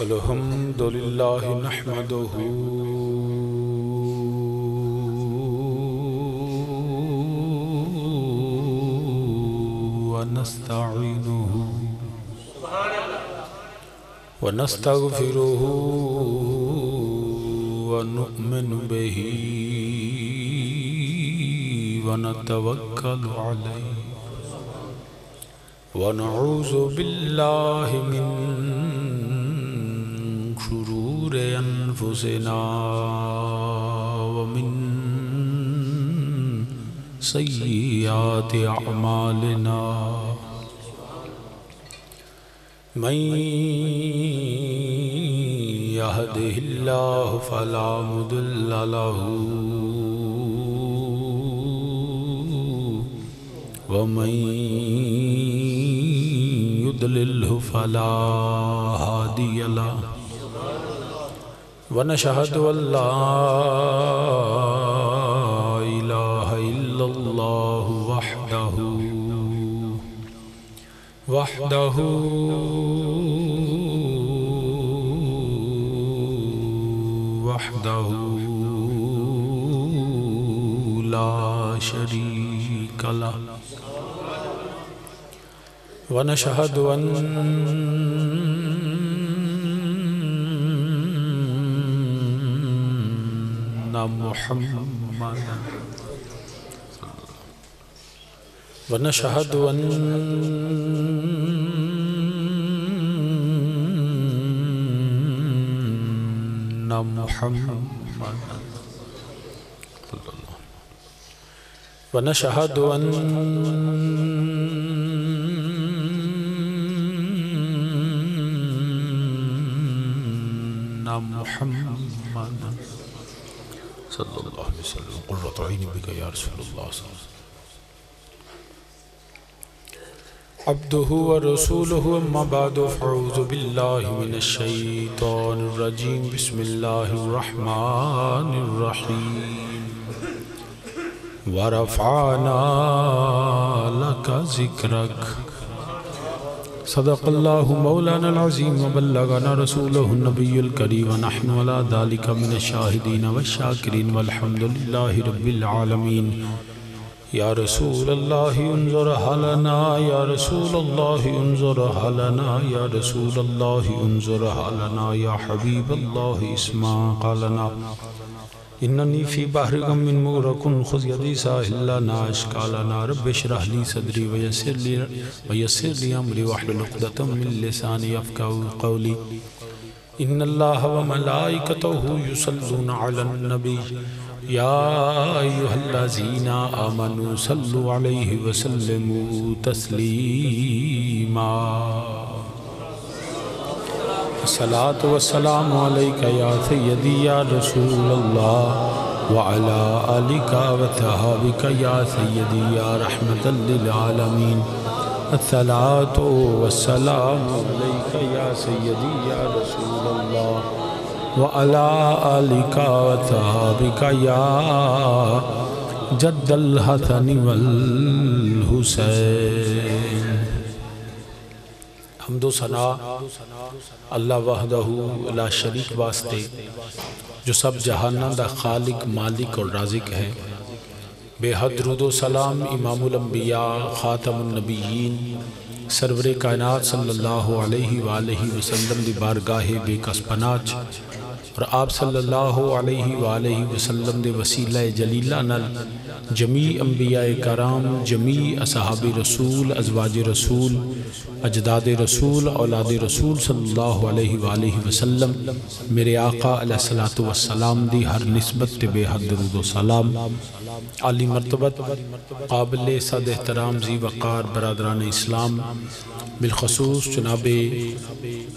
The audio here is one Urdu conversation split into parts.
الحمد لله نحمده ونستعينه ونستغفره ونؤمن به ونتوكل عليه ونعوذ بالله من شرور أنفسنا ومن سيئات أعمالنا من يهده الله فلا مضل له ومن يضلله فلا هادي له ونشهد أن لا إله إلا الله وحده لا شريك له ونشهد أن محمدا ونشهد أن محمدا ونشهد أن محمدا صلى الله عليه وسلم قرة عيني بك يا رسول الله صلى الله عليه وسلم عبده ورسوله أما بعد فأعوذ بالله من الشيطان الرجيم بسم الله الرحمن الرحيم ورفعنا لك ذكرك صدق الله مولانا العظيم وبلغنا رسوله النبي الكريم ونحن على ذلك من الشاهدين والشاكرين والحمد لله رب العالمين يا رسول الله انظر حالنا يا رسول الله انظر حالنا يا رسول الله انظر حالنا يا حبيب الله اسمع قالنا إنني في بحر غم مغرق خذ يدي ساحل لنا أشكالنا رب اشرح لي صدري ويسر لي أمري واحلل عقدة من لساني يفقهوا قولي إن الله وملائكته يصلون على النبي يا أيها الذين آمنوا صلوا عليه وسلموا تسليما الصلاة والسلام عليك يا سيدي يا رسول الله وعلى آلك وصحابك يا سيدي يا رحمة للعالمين الصلاة والسلام عليك يا سيدي يا رسول الله وعلى آلك وصحابك يا جد الحسن والحسين حمد و ثنا اللہ وحدہ لا شریک واسطے جو سب جہانہ دا خالق مالک اور رازق ہے، بے حد درود و سلام امام الانبیاء خاتم النبیین سرور کائنات صلی اللہ علیہ وآلہ وسلم دی بارگاہ بے کس پناج اور آپ صلی اللہ علیہ وآلہ وسلم دے وسیلہ جلیلہ نل جمیع انبیاء کرام، جمیع اصحاب رسول، ازواج رسول، اجداد رسول، اولاد رسول صلی اللہ علیہ وآلہ وسلم میرے آقا علیہ السلام دی ہر نسبت بے حد درود و سلام عالی مرتبت قابل صد احترام ذی وقار برادران اسلام، بالخصوص جناب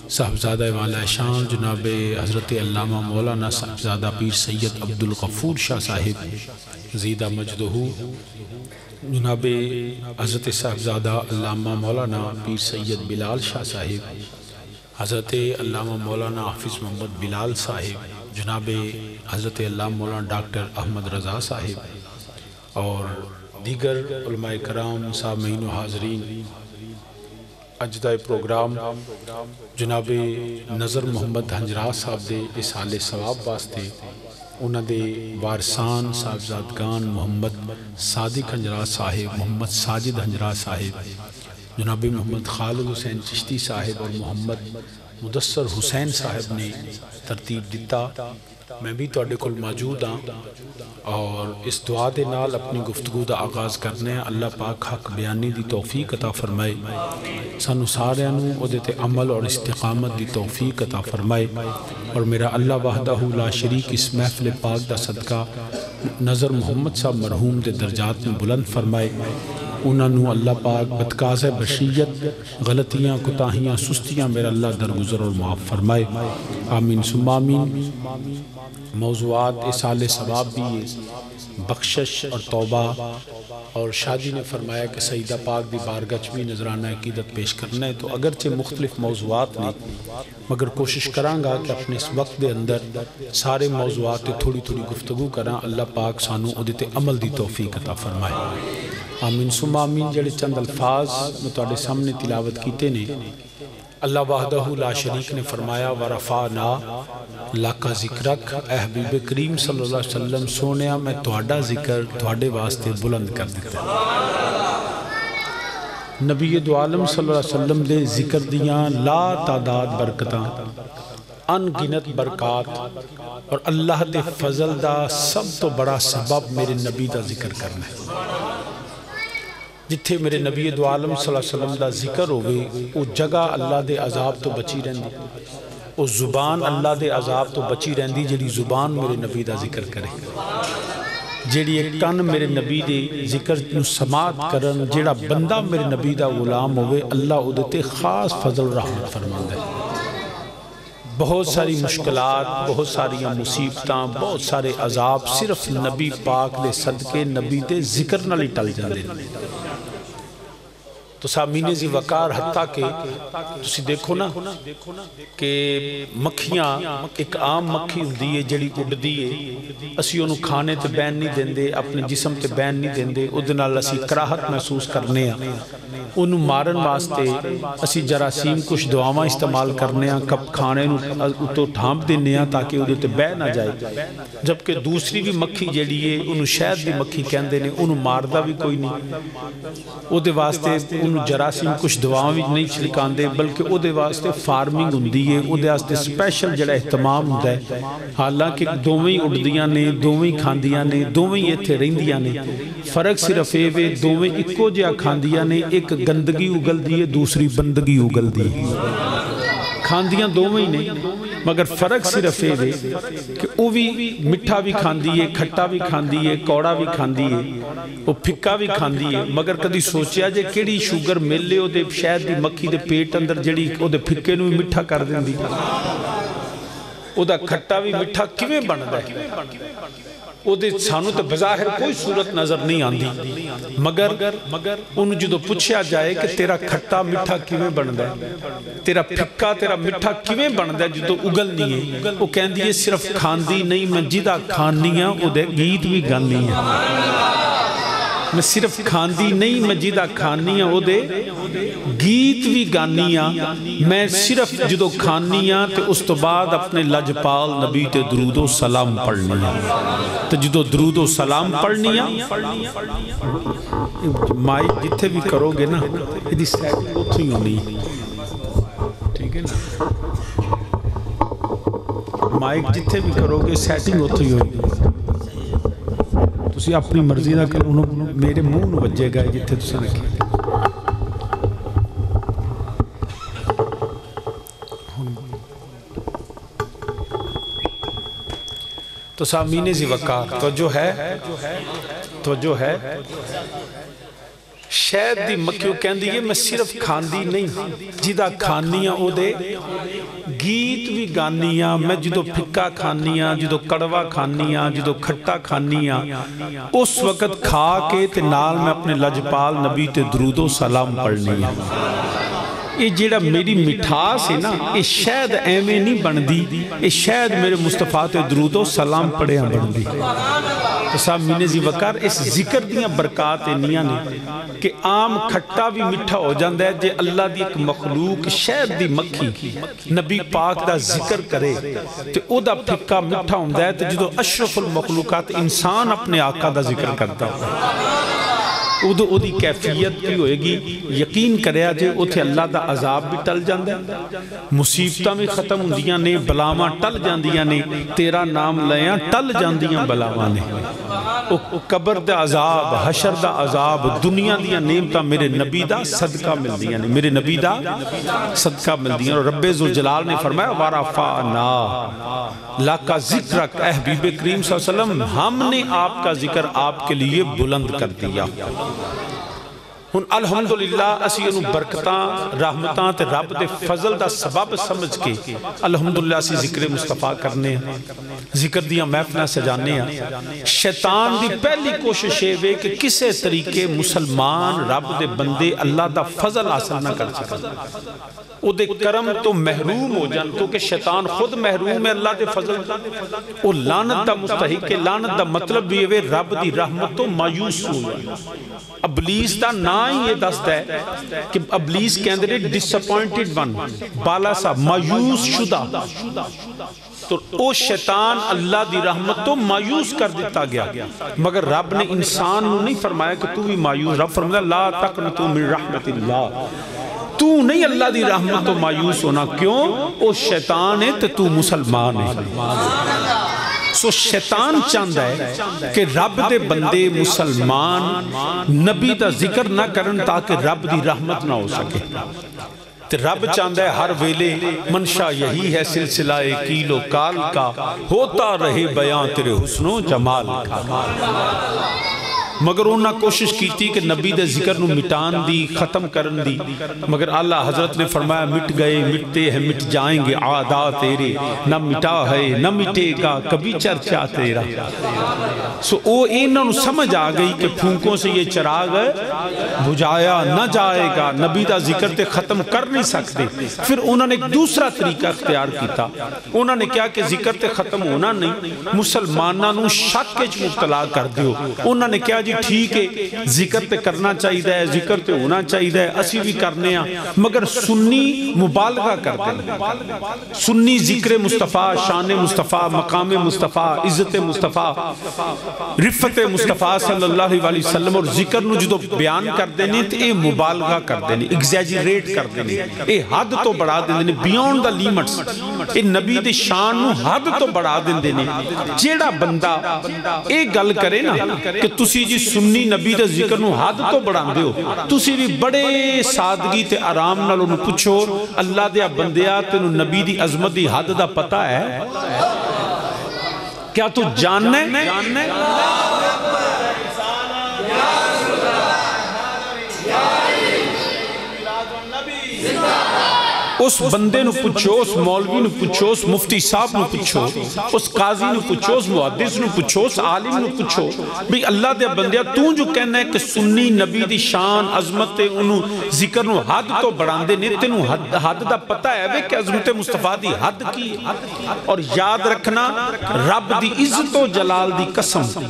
صاحبزادہ والا شان جناب حضرت علامہ مولانا صاحبزادہ پیر سید عبدالغفور شاہ صاحب زیدہ مجدہ، جناب حضرت صاحبزادہ علامہ مولانا پیر سید بلال شاہ صاحب، حضرت علامہ مولانا حافظ محمد بلال صاحب، جناب حضرت علامہ مولانا ڈاکٹر احمد رضا صاحب اور دیگر علماء کرام، سامعین و حاضرین، اج دا پروگرام جناب نظر محمد ہنجرا صاحب دے اصال ثواب واسطے انہاں دے وارثان صاحبزادگان محمد صادق ہنجرا صاحب، محمد ساجد ہنجرا صاحب، جناب محمد خالد حسین چشتی صاحب اور محمد مدثر حسین صاحب نے ترتیب دیتا۔ میں بھی تواڈے کول موجود ہاں اور اس دعا دے نال اپنی گفتگو دا آغاز کرنے ہیں۔ اللہ پاک حق بیانی دی توفیق عطا فرمائے، سانو سارے او دے تے عمل اور استقامت دی توفیق عطا فرمائے، اور میرا اللہ وحدہ لا شریک اس محفل پاک دا صدقہ نظر محمد صاحب مرحوم دے درجات میں بلند فرمائے۔ انہاں نو اللہ پاک بدکاز بشریت، غلطیاں، کوتاہیاں، سستیاں میرا اللہ درگزر اور معاف فرمائے، آمین ثم آمین۔ موضوعات اصال ثواب بھی ہے، بخشش اور توبہ، اور شادی نے فرمایا کہ سیدہ پاک دی بارگاہ بھی نظرانہ عقیدت پیش کرنا ہے، تو اگرچہ مختلف موضوعات نہیں مگر کوشش کروں گا کہ اپنے اس وقت دے اندر سارے موضوعات تھوڑی تھوڑی گفتگو کریں۔ اللہ پاک سانو ادھے عمل دی توفیق عطا فرمائے، آمین ثم آمین۔ جڑے چند الفاظ میں تواڈے سامنے تلاوت کیتے نے، اللہ وحدہ لا شریک نے فرمایا وَرَفَعْنَا لَكَ ذِكْرَكَ، اے حبیب کریم صلی اللہ علیہ وسلم سونیا میں تواڈا ذکر تواڈے واسطے بلند کر دیتا ہے۔ نبی دو عالم صلی اللہ علیہ وسلم دے ذکر دیاں لا تعداد برکتاں، ان گنت برکات، اور اللہ دے فضل دا سب تو بڑا سبب میرے نبی دا ذکر کرنا ہے۔ جتھے میرے نبی دو عالم صلی اللہ علیہ وسلم دا ذکر ہوئے، وہ جگہ اللہ دے عذاب تو بچی رہندی، وہ زبان اللہ دے عذاب تو بچی رہندی جیڑی زبان میرے نبی دا ذکر کرے، جیڑی ایک کن میرے نبی دے ذکر نو سماعت کرن، جیڑا بندہ میرے نبی دا غلام ہوئے، اللہ ادھتے خاص فضل رحمت فرماندہ ہے۔ بہت ساری مشکلات، بہت ساری مصیبتاں، بہت سارے عذاب صرف نبی پاک دے صدقے نبی دے ذکر نہ لٹل جاندے۔ تو سامین زی وقار حتیٰ کہ تسی دیکھو نا کہ مکھیاں ایک عام مکھی ہوندی ہے جڑی اڑ دیئے، اسی انہوں کھانے تے بین نہیں دیندے، اپنے جسم تے بین نہیں دیندے، ادھنال اسی کراہت محسوس کرنے ہیں، انہوں مارن واسطے اسی جراثیم کچھ دعاواں استعمال کرنے ہیں، کب کھانے تو ڈھانپ دینے ہیں تاکہ ادھے تے بین نہ جائے، جبکہ دوسری بھی مکھی جڑی ہے انہوں شاید بھی مکھی کہندے نے، انہوں ماردہ بھی کوئی نہیں، ادھے واسطے انہوں جراثیم کچھ دعاواں بھی نہیں چھلکان دے، بلکہ ادھے واسطے فارمنگ ہوندی ہے، ادھے واسطے سپیشل جڑا اہتمام ہوندہ ہے، حالانکہ دوویں اڑدیاں نے، دوویں کھاندیاں نے، دوویں ایتھے رہندیاں نے، فرق صرف ایوے دوویں اکو جہاں کھاندیاں نے، ایک گندگی اگل دی ہے، دوسری بندگی اگل دی ہے، کھاندیاں دوویں نے، مگر فرق صرف ہے کہ وہ بھی مٹھا بھی کھاندی ہے، کھٹا بھی کھاندی ہے، کوڑا بھی کھاندی ہے، وہ پھکا بھی کھاندی ہے، مگر کدی سوچیا جے کیڑی شوگر مل لے او دے شاید دی مکھی دے پیٹ اندر جڑی او دے پھکے نو بھی مٹھا کر دیں دی، او دا کھٹا بھی مٹھا کیویں بندا ہے، او دے سانو تے بظاہر کوئی صورت نظر نہیں آندی، مگر انہوں جدو پوچھیا جائے کہ تیرا کھٹا مٹھا کیویں بندا ہے، تیرا پھکا تیرا مٹھا کیویں بندا ہے، جدو اگل نہیں ہے، وہ کہندی ہے صرف کھاندی نہیں، میں جدہ کھانیاں او دے گیت بھی گانی ہیں، میں صرف کھاندی نہیں، میں جدہ کھانیاں او دے گیت بھی گانیاں، میں صرف جدو کھانیاں تے اس تو بعد اپنے لجپال نبی تے درود و سلام پڑھنیاں، تو جدو درود و سلام پڑھنیاں، مائی جتھے بھی کرو گے نا یہ سیٹنگ اتھو ہی ہونی، ٹھیک ہے نا، مائک جتھے بھی کرو گے سیٹنگ اتھو ہی ہونی، تسی اپنی مرضی نہ کرو، میرے منہ نو بجے گا جتھے تسی رکھے، تو سامین زی وقار توجہ ہے شاید دی مکیو کہندی ہے میں صرف کھاندی نہیں، جدہ کھانیاں او دے گیت بھی گانیاں، میں جدو پھکا کھانیاں، جدو کڑوا کھانیاں، جدو کھٹا کھانیاں، اس وقت کھا کے تے نال میں اپنے لجپال نبی تے درود و سلام پڑھنیاں۔ یہ جیڑا میری مٹھاس ہے نا، یہ شاید ایمیں نہیں بن دی، یہ شاید میرے مصطفیٰ تے درود و سلام پڑھے ہیں بن دی، تو صاحب مینے زی وقار اس ذکر دیاں برکات انیاں نے کہ عام کھٹا بھی مٹھا ہو جاندہ ہے جے اللہ دی ایک مخلوق شہد دی مکھی نبی پاک دا ذکر کرے تو او دا پھکا مٹھا ہوندہ ہے تو جدو اشرف المخلوقات انسان اپنے آقا دا ذکر کرتا ہے او دی کیفیت کی ہوئے گی یقین کریا جے اتھے اللہ دا عذاب بھی ٹل جاندہ ہے مصیبتہ میں ختم ہوندیاں نے بلاواں ٹل جاندیاں نے تیرا نام لیاں ٹل جاندیاں بلاواں نے قبر دا عذاب حشر دا عذاب دنیا دیاں نعمتاں میرے نبی دا صدقہ مل دیاں نے میرے نبی دا صدقہ مل دیاں اور رب ذوالجلال نے فرمایا وَرَفَعْنَا لَكَ ذِكْرَكَ اے حبیب کریم صلی اللہ علیہ وسلم ہم نے آپ کا ذکر آپ کے لیے بلند کر دیا الحمدللہ اسی انہوں برکتاں رحمتاں تے رب دے فضل دا سبب سمجھ کے الحمدللہ اسی ذکر مصطفیٰ کرنے ہیں ذکر دیا محفلہ سجانے ہیں شیطان دی پہلی کوشش ہے کہ کسے طریقے مسلمان رب دے بندے اللہ دا فضل حاصل نہ کر سکتے او دے کرم تو محروم ہو جان کیونکہ شیطان خود محروم ہے اللہ دے فضل او لعنت دا مستحق ہے لعنت دا مطلب بھی ہے رب دی رحمت تو مایوس ہو ابلیس دا نا ہی یہ دست ہے کہ ابلیس کے اندر ڈسپوائنٹڈ ون بالا سا مایوس شدہ تو او شیطان اللہ دی رحمت تو مایوس کر دیتا گیا مگر رب نے انسان نہیں فرمایا کہ تو بھی مایوس رب فرمایا لا تقنطوا من رحمت اللہ تو نہیں اللہ دی رحمت تو مایوس ہونا کیوں او شیطان ہے تو مسلمان ہے سو شیطان چاندہ ہے کہ رب دے بندے مسلمان نبی دا ذکر نہ کرن تاکہ رب دی رحمت نہ ہو سکے تو رب چاندہ ہے ہر ویلے منشا یہی ہے سلسلہ کیل و کال کا ہوتا رہے بیان تیرے حسن و جمال کا مگر انہاں کوشش کی تھی کہ نبی دے ذکر نو مٹان دی ختم کرن دی مگر اللہ حضرت نے فرمایا مٹ گئے مٹتے ہیں مٹ جائیں گے عادا تیرے نہ مٹا ہے نہ مٹے گا کبھی چرچا تیرا سو او انہاں نو سمجھ آ گئی کہ پھونکوں سے یہ چراغ بجھایا نہ جائے گا نبی دا ذکر تے ختم کر نہیں سکتے پھر انہوں نے ایک دوسرا طریقہ اختیار کیتا انہوں نے کیا کہ ذکر تے ختم ہونا نہیں مسلمانہ نو شک کے مبتلا کر دیو انہوں نے کیا جی ٹھیک ہے ذکر تے کرنا چاہیے ہے ذکر تے ہونا چاہیے ہے اسی بھی کرنے ہیں مگر سنی مبالغہ کرتے ہیں سنی ذکر مصطفیٰ شان مصطفیٰ مقام مصطفیٰ عزت مصطفیٰ رفت مصطفیٰ صلی اللہ علیہ وسلم اور ذکر نو جدو بیان کر دینے تو اے مبالغہ کر دینے ایگزیجریٹ کر دینے اے حد تو بڑھا دینے بیونڈ دا لیمٹس اے نبی دے شان نو حد تو بڑھا دینے جیڑا بندہ اے گل کرے نا کہ تسی جی سنی نبی دے ذکر نو حد تو بڑھان دیو تسی بھی بڑے سادگی تے آرام نالو نو پچھو اللہ دیا بندیا تے نو نبی دی عظمت دی حد دا پتہ ہے کیا تو جاننے اس بندے نو پچھو اس مولوی نو پچھو اس مفتی صاحب نو پچھو اس قاضی نو پچھو اس محدث نو پچھو اس عالم نو پچھو بھی اللہ دے بندیا تو جو کہنا ہے کہ سنی نبی دی شان عظمت انہوں ذکر نو حد تو بڑھان دے نہیں تینوں حد دا پتہ ہے کہ عظمت مصطفیٰ دی حد کی اور یاد رکھنا رب دی عزت و جلال دی قسم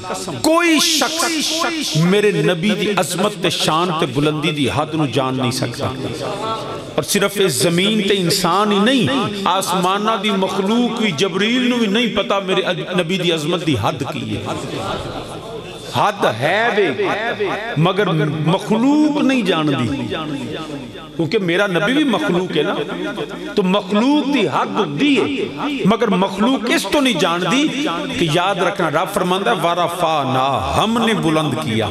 کوئی شخص میرے نبی دی عظمت تے شان تے بلندی دی حد نو جان نہیں سکتا اور صرف اس زمین تے انسان ہی نہیں آسمانہ دی مخلوق بھی جبریل نو بھی نہیں پتا میرے نبی دی عظمت دی حد کی ہے حد ہے بے مگر مخلوق نہیں جان دی کیونکہ میرا نبی بھی مخلوق ہے نا تو مخلوق دی حد دی ہے مگر مخلوق اس تو نہیں جان دی کہ یاد رکھنا رب فرماندہ ہے وَرَفَعْنَا ہم نے بلند کیا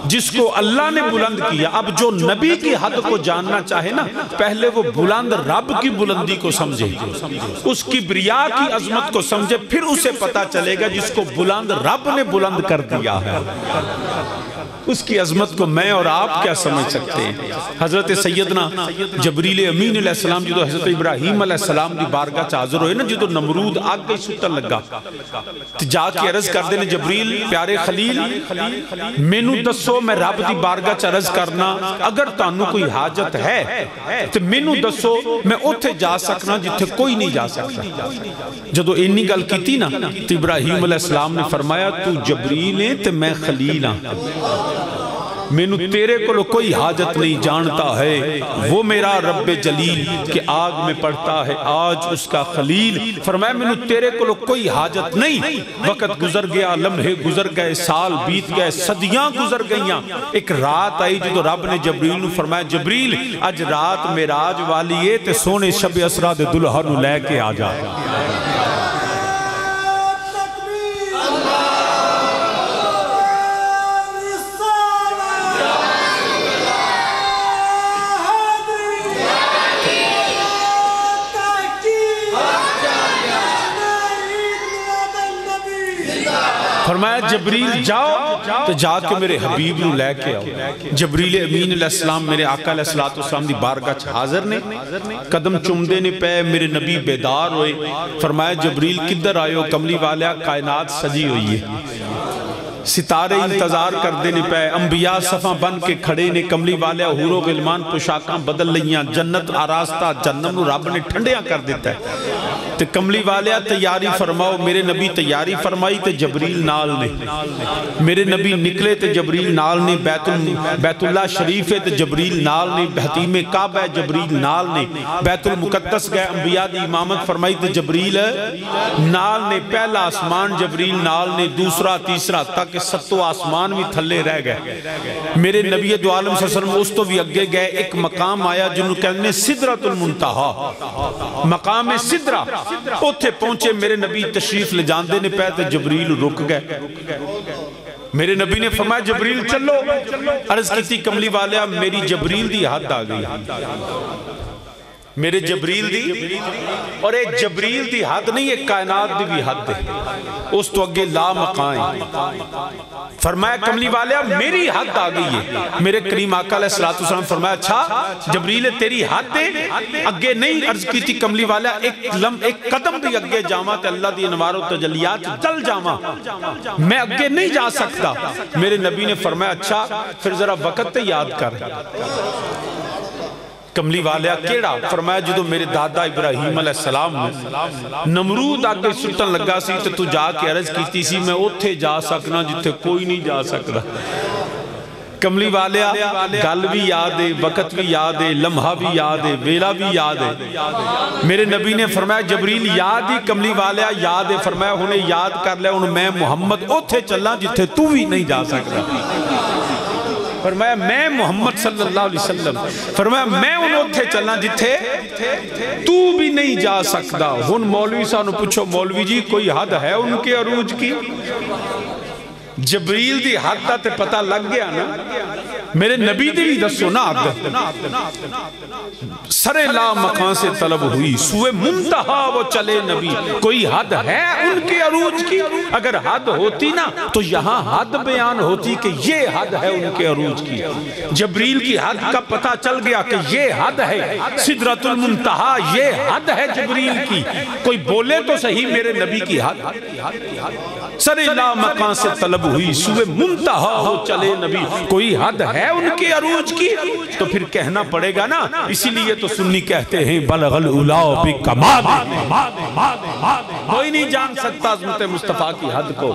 جس کو اللہ نے بلند کیا اب جو نبی کی حد کو جاننا چاہے نا پہلے وہ بلند رب کی بلندی کو سمجھے اس کی بریا کی عظمت کو سمجھے پھر اسے پتا چلے گا جس کو بلند رب نے بلند کر دیا ہے اس کی عظمت کو میں اور آپ کیا سمجھ سکتے ہیں؟ حضرت سیدنا جبریل امین علیہ السلام جدو حضرت ابراہیم علیہ السلام دی بارگاہ حاضر ہوئے نا، جدو نمرود آگ گئی سٹن لگا تو جا کے عرض کر دینے جبریل پیارے خلیل مینو دسو میں رب دی بارگاہ عرض کرنا اگر تانوں کوئی حاجت ہے تو مینو دسو میں اوتھے جا سکنا جتھے کوئی نہیں جا سکتا۔ جدو انی گل کیتی نا تو ابراہیم علیہ السلام نے فرمایا تو جبریل ہے تو میں خلیل ہاں، مینو تیرے کو کوئی حاجت نہیں جانتا ہے وہ میرا رب جلیل کہ آگ میں پڑتا ہے آج اس کا خلیل۔ فرمایا مینو تیرے کو کوئی حاجت نہیں، وقت گزر گیا، لمحے گزر گئے، سال بیت گئے، صدیاں گزر گئیاں، ایک رات آئی جدو رب نے جبریل نو فرمایا جبریل اج رات معراج والی ہے تے سونے شب اسرا دے دلہا نو لے کے آ جا۔ فرمایا جبریل جاؤ تو جا کے میرے حبیب نو لے کے آؤ۔ جبریل امین علیہ السلام میرے آقا علیہ السلام دی بارگاہ حاضر نے، قدم چمدے نے پہ میرے نبی بیدار ہوئے۔ فرمایا جبریل کدھر آئے ہو؟ کملی والا کائنات سجی ہوئی ہے، ستارے انتظار کر دینے پہ، انبیاء صفحہ بن کے کھڑے نے، کملی والے حور و غلمان پوشاکاں بدل لیاں، جنت آراستہ جنم نو رب نے ٹھنڈیاں کر دیتا ہے۔ تو کملی والے تیاری فرماؤ، میرے نبی تیاری فرمائی تے جبریل نال نے، میرے نبی نکلے تے جبریل نال نے، بیت اللہ شریف تے جبریل نال نے، حتیم کعبہ جبریل نال نے، بیت المقدس گئے انبیاء دی امامت فرمائی تے جبریل نال نے، پہلا آسمان جبریل نال نے، دوسرا تیسرا تک ستو آسمان بھی تھلے رہ گئے۔ میرے نبی دو عالم صلی اللہ علیہ وسلم اس تو بھی اگے گئے، ایک مقام آیا جنہوں کہنے سدرۃ المنتہا، مقام سدرہ، اوتھے پہنچے میرے نبی تشریف لے جاندے نے پہ تے جبریل رک گئے۔ میرے نبی نے فرمایا جبریل چلو، عرض کی تھی کملی والیا میری جبریل دی حد آ گئی، میرے جبریل دی، اور ایک جبریل دی حد نہیں ایک کائنات دی بھی حد ہے، اس تو اگے لا مقائیں۔ فرمایا کملی والیا میری حد آ گئی ہے۔ میرے کریم آقا علیہ السلام فرمایا اچھا جبریل تیری حد ہے، اگے نہیں، عرض کی تھی کملی والیا ایک قدم بھی اگے جاما تے اللہ دی انوار و تجلیات چل جاما، میں اگے نہیں جا سکتا۔ میرے نبی نے فرمایا اچھا پھر ذرا وقت تے یاد کر۔ کملی والیا کیڑا؟ فرمایا جدو میرے دادا ابراہیم علیہ السلام نمرود آگے سلطن لگا سی تو جا کے عرض کیتی سی میں اوتھے جا سکنا جتھے کوئی نہیں جا سکتا۔ کملی والیا گل بھی یاد ہے، وقت بھی یاد ہے، لمحہ بھی یاد ہے، ویلا بھی یاد ہے۔ میرے نبی نے فرمایا جبریل یاد ہی؟ کملی والیا یاد ہے۔ فرمایا انہیں یاد کر لیا، انہیں میں محمد اوتھے چلا جتھے تو بھی نہیں جا سکتا۔ فرمایا میں محمد صلی اللہ علیہ وسلم، فرمایا میں انہوں تھے چلنا جتھے تو بھی نہیں جا سکتا۔ ہن مولوی صاحب نے پوچھو مولوی جی کوئی حد ہے ان کے عروج کی؟ جبریل دی حد تا تے پتہ لگ گیا نا، میرے نبی دی بھی دسو نا حد، سر لا مکان سے طلب ہوئی سوئے منتہا وہ چلے نبی، کوئی حد ہے ان کے عروج کی؟ اگر حد ہوتی نا تو یہاں حد بیان ہوتی کہ یہ حد ہے ان کے عروج کی۔ جبریل کی حد کا پتہ چل گیا کہ یہ حد ہے سدرۃ المنتہا، یہ حد ہے جبریل کی۔ کوئی بولے تو صحیح میرے نبی کی حد، سر لا مکان سے طلب ہوئی سوئے منتہا ہو چلے نبی، کوئی حد ہے ان کے عروج کی؟ تو پھر کہنا پڑے گا نا، اسی لیے تو سنی کہتے ہیں بلغ العلا بکمال، کوئی نہیں جان سکتا عظمت مصطفیٰ کی حد کو،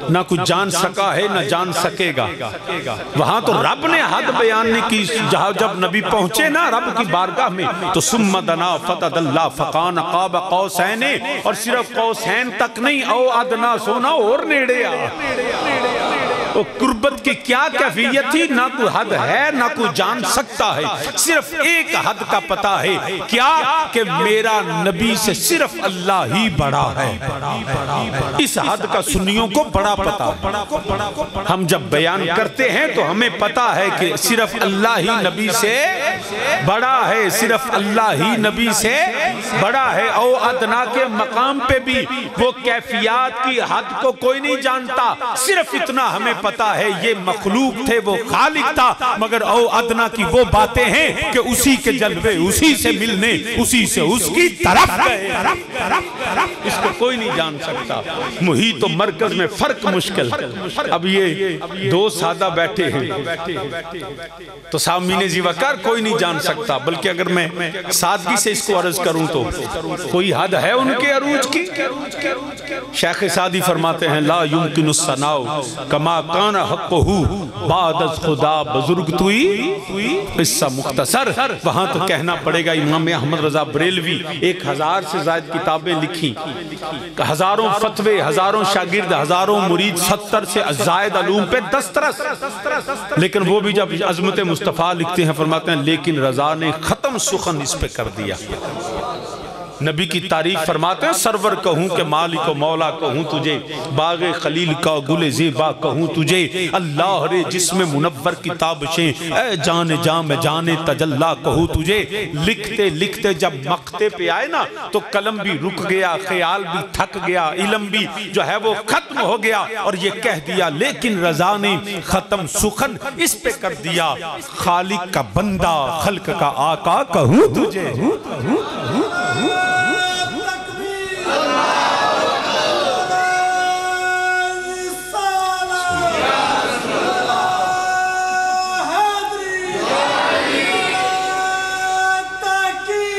نہ کچھ جان سکا ہے نہ جان سکے گا۔ وہاں تو رب نے حد بیان نہیں کی، جب نبی پہنچے نا رب کی بارگاہ میں تو ثم دنا فتدلی فکان قاب قوسین، اور صرف قوسین تک نہیں، او ادنا سونا اور نیڑے آ۔ قربت کی کیا کیفیت تھی؟ نہ کوئی حد ہے نہ کوئی جان سکتا ہے، صرف ایک حد کا پتہ ہے، کیا کہ میرا نبی سے صرف اللہ ہی بڑا ہے۔ اس حد کا سنیوں کو بڑا پتہ ہے۔ ہم جب بیان کرتے ہیں تو ہمیں پتہ ہے کہ صرف اللہ ہی نبی سے بڑا ہے، صرف اللہ ہی نبی سے بڑا ہے۔ او ادنا کے مقام پہ بھی وہ کیفیات کی حد کو کوئی نہیں جانتا، صرف اتنا ہمیں پتا ہے یہ مخلوق تھے وہ خالق تھا، مگر او ادنا کی وہ باتیں ہیں کہ اسی کے جلوے اسی سے ملنے اسی سے اس کی طرف گئے، اس کو کوئی نہیں جان سکتا۔ محیط و مرکز میں فرق مشکل۔ اب یہ دو سادہ بیٹھے ہیں تو سامعین ذی وقار کوئی نہیں جان سکتا، بلکہ اگر میں سادگی سے اس کو عرض کروں تو کوئی حد ہے ان کے عروج کی؟ شیخ سعدی فرماتے ہیں لا یمکن الثناء کما کان حقہ بعد از خدا بزرگ توئی، قصہ مختصر وہاں تو کہنا پڑے گا امام احمد رضا بریلوی 1000 سے زائد کتابیں لکھی، ہزاروں فتوے، ہزاروں شاگرد، ہزاروں مرید، 70 سے زائد علوم پہ دسترس، لیکن وہ بھی جب عظمت مصطفیٰ لکھتے ہیں فرماتے ہیں لیکن رضا نے ختم سخن اس پہ کر دیا۔ نبی کی تعریف فرماتے ہیں سرور کہوں کہ مالک و مولا کہوں تجھے، باغ خلیل کا گل زیبا کہوں تجھے، اللہ رے جسم منور کتابشیں، اے جان جام جان تجلا کہوں تجھے۔ لکھتے لکھتے جب مقتے پہ آئے نا تو قلم بھی رک گیا، خیال بھی تھک گیا، علم بھی جو ہے وہ ختم ہو گیا، اور یہ کہہ دیا لیکن رضا نے ختم سخن اس پہ کر دیا، خالق کا بندہ خلق کا آقا کہوں تجھے۔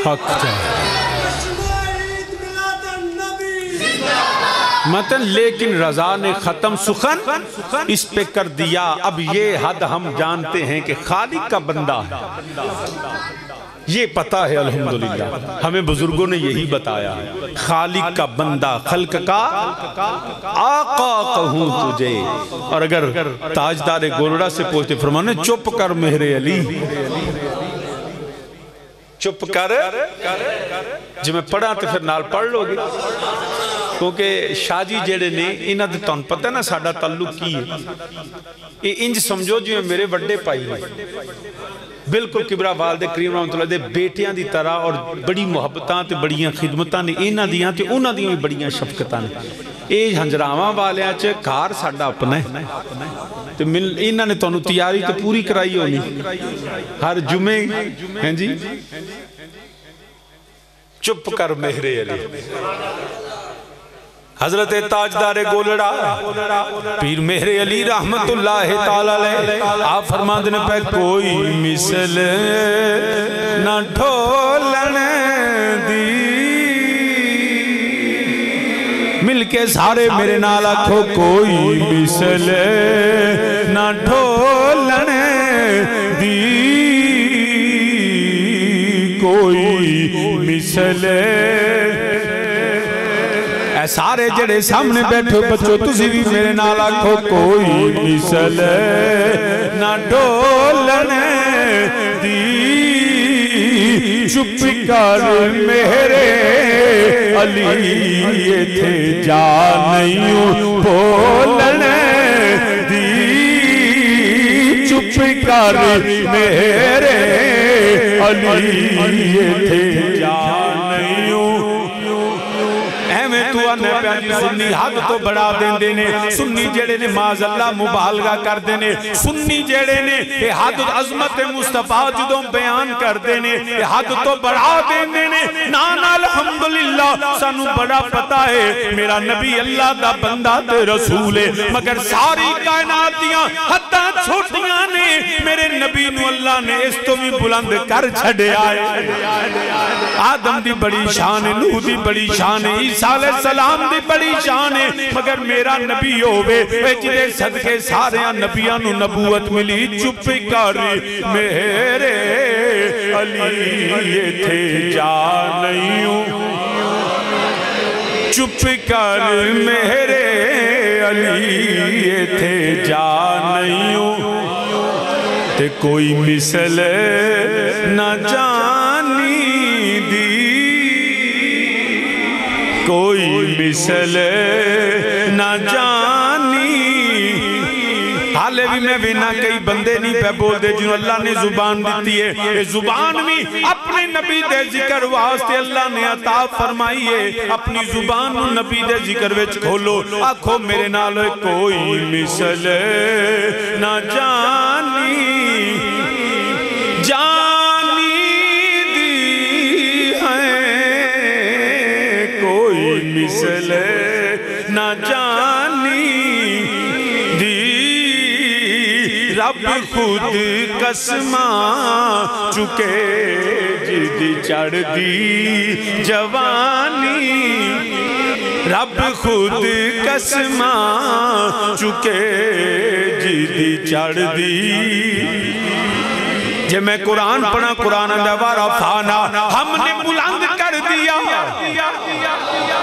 حق متن لیکن رضا نے ختم سخن اس پہ کر دیا۔ اب یہ حد ہم جانتے ہیں کہ خالق کا بندہ ہے، یہ پتا ہے الحمدللہ، ہمیں بزرگوں نے یہی بتایا، خالق کا بندہ خلق کا آقا کہوں تجھے۔ اور اگر تاجدار گولڑا سے پوچھتے فرمانے چپ کر مہر علی، چپ کر، جو میں پڑھا تو پھر نال پڑھ لو گے، کیونکہ شاہ جی جیڑے نے انہاں دے تون پتہ ہے نا ساڈا تعلق کی ہے، یہ انج سمجھو جو میرے وڈے پائی ہیں، بالکل کبرا والد کریم رحمت اللہ دے بیٹیاں دی طرح، اور بڑی محبتاں تے بڑیاں خدمتاں نے انہاں دیاں تے انہاں دیاں بھی بڑیاں شفقتاں نے۔ اے ہنجراواں والیاں چ گھر ساڈا اپنا ہے تے انہاں نے تانوں تیاری تے پوری کرائی ہونی، ہر جمعے ہیں جی چپ کر مہر علی۔ حضرت تاجدار گولڑا پیر مہر علی رحمت اللہ تعالیٰ علیہ آپ فرماندے نے پہ کوئی مثل نہ ڈھولن دی، مل کے سارے میرے نال آکھو کوئی مثل نہ ڈھولن دی، کوئی مثل اے سارے جڑے سامنے بیٹھو بچو تسی بھی میرے نال آکھو کوئی مثل نہ ڈولن دی، چپ کر میرے علی تھے جا نہیں بولن دی، چپ کر میرے علی تھے جا نہیں سنی حد تو بڑھا دیں دینے، سنی جیڑے نے معاذ اللہ مبالغہ کر دینے، سنی جیڑے نے حد عظمت مصطفیٰ جدوں بیان کر دینے، حد تو بڑھا دیں دینے۔ نانا الحمدللہ سانو بڑا پتا ہے میرا نبی اللہ دا بندہ تے رسول ہے، مگر ساری کائنات دیاں حداں چھوٹیاں نے میرے نبی نو اللہ نے اس تو بھی بلند کر چھڑے آئے۔ آدم دی بڑی شان ہے، نوح دی بڑی شان ہے، عیسیٰ علیہ السلام دی بڑی شان ہے، مگر میرا نبی ہوئے جدے صدقے سارے نبیاں نو نبوت ملی۔ چپ کر میرے علی تھے جا نہیں ہوں، چپ کر میرے علی تھے جا نہیں ہوں، تے کوئی مثل نہ جانی دی، کوئی مثل نہ جانی، حالے بھی میں وینا کئی بندے نہیں پہ بول دے جنہوں اللہ نے زبان دیتی ہے. یہ زبان بھی اپنے نبی دے ذکر واسطے اللہ نے عطا فرمائی ہے. اپنی زبان نبی دے ذکر وچ کھولو. آکھو میرے نال کوئی مثل نہ جانی جانی دی ہے کوئی مثل نہ جانی دی. رب خود قسماں چکے جدی چڑھ دی جوانی. رب خود قسماں چکے جدی چڑھ دی. جے میں قرآن پڑھا قرآن دوارا فانا ہم نے بلند کر دیا.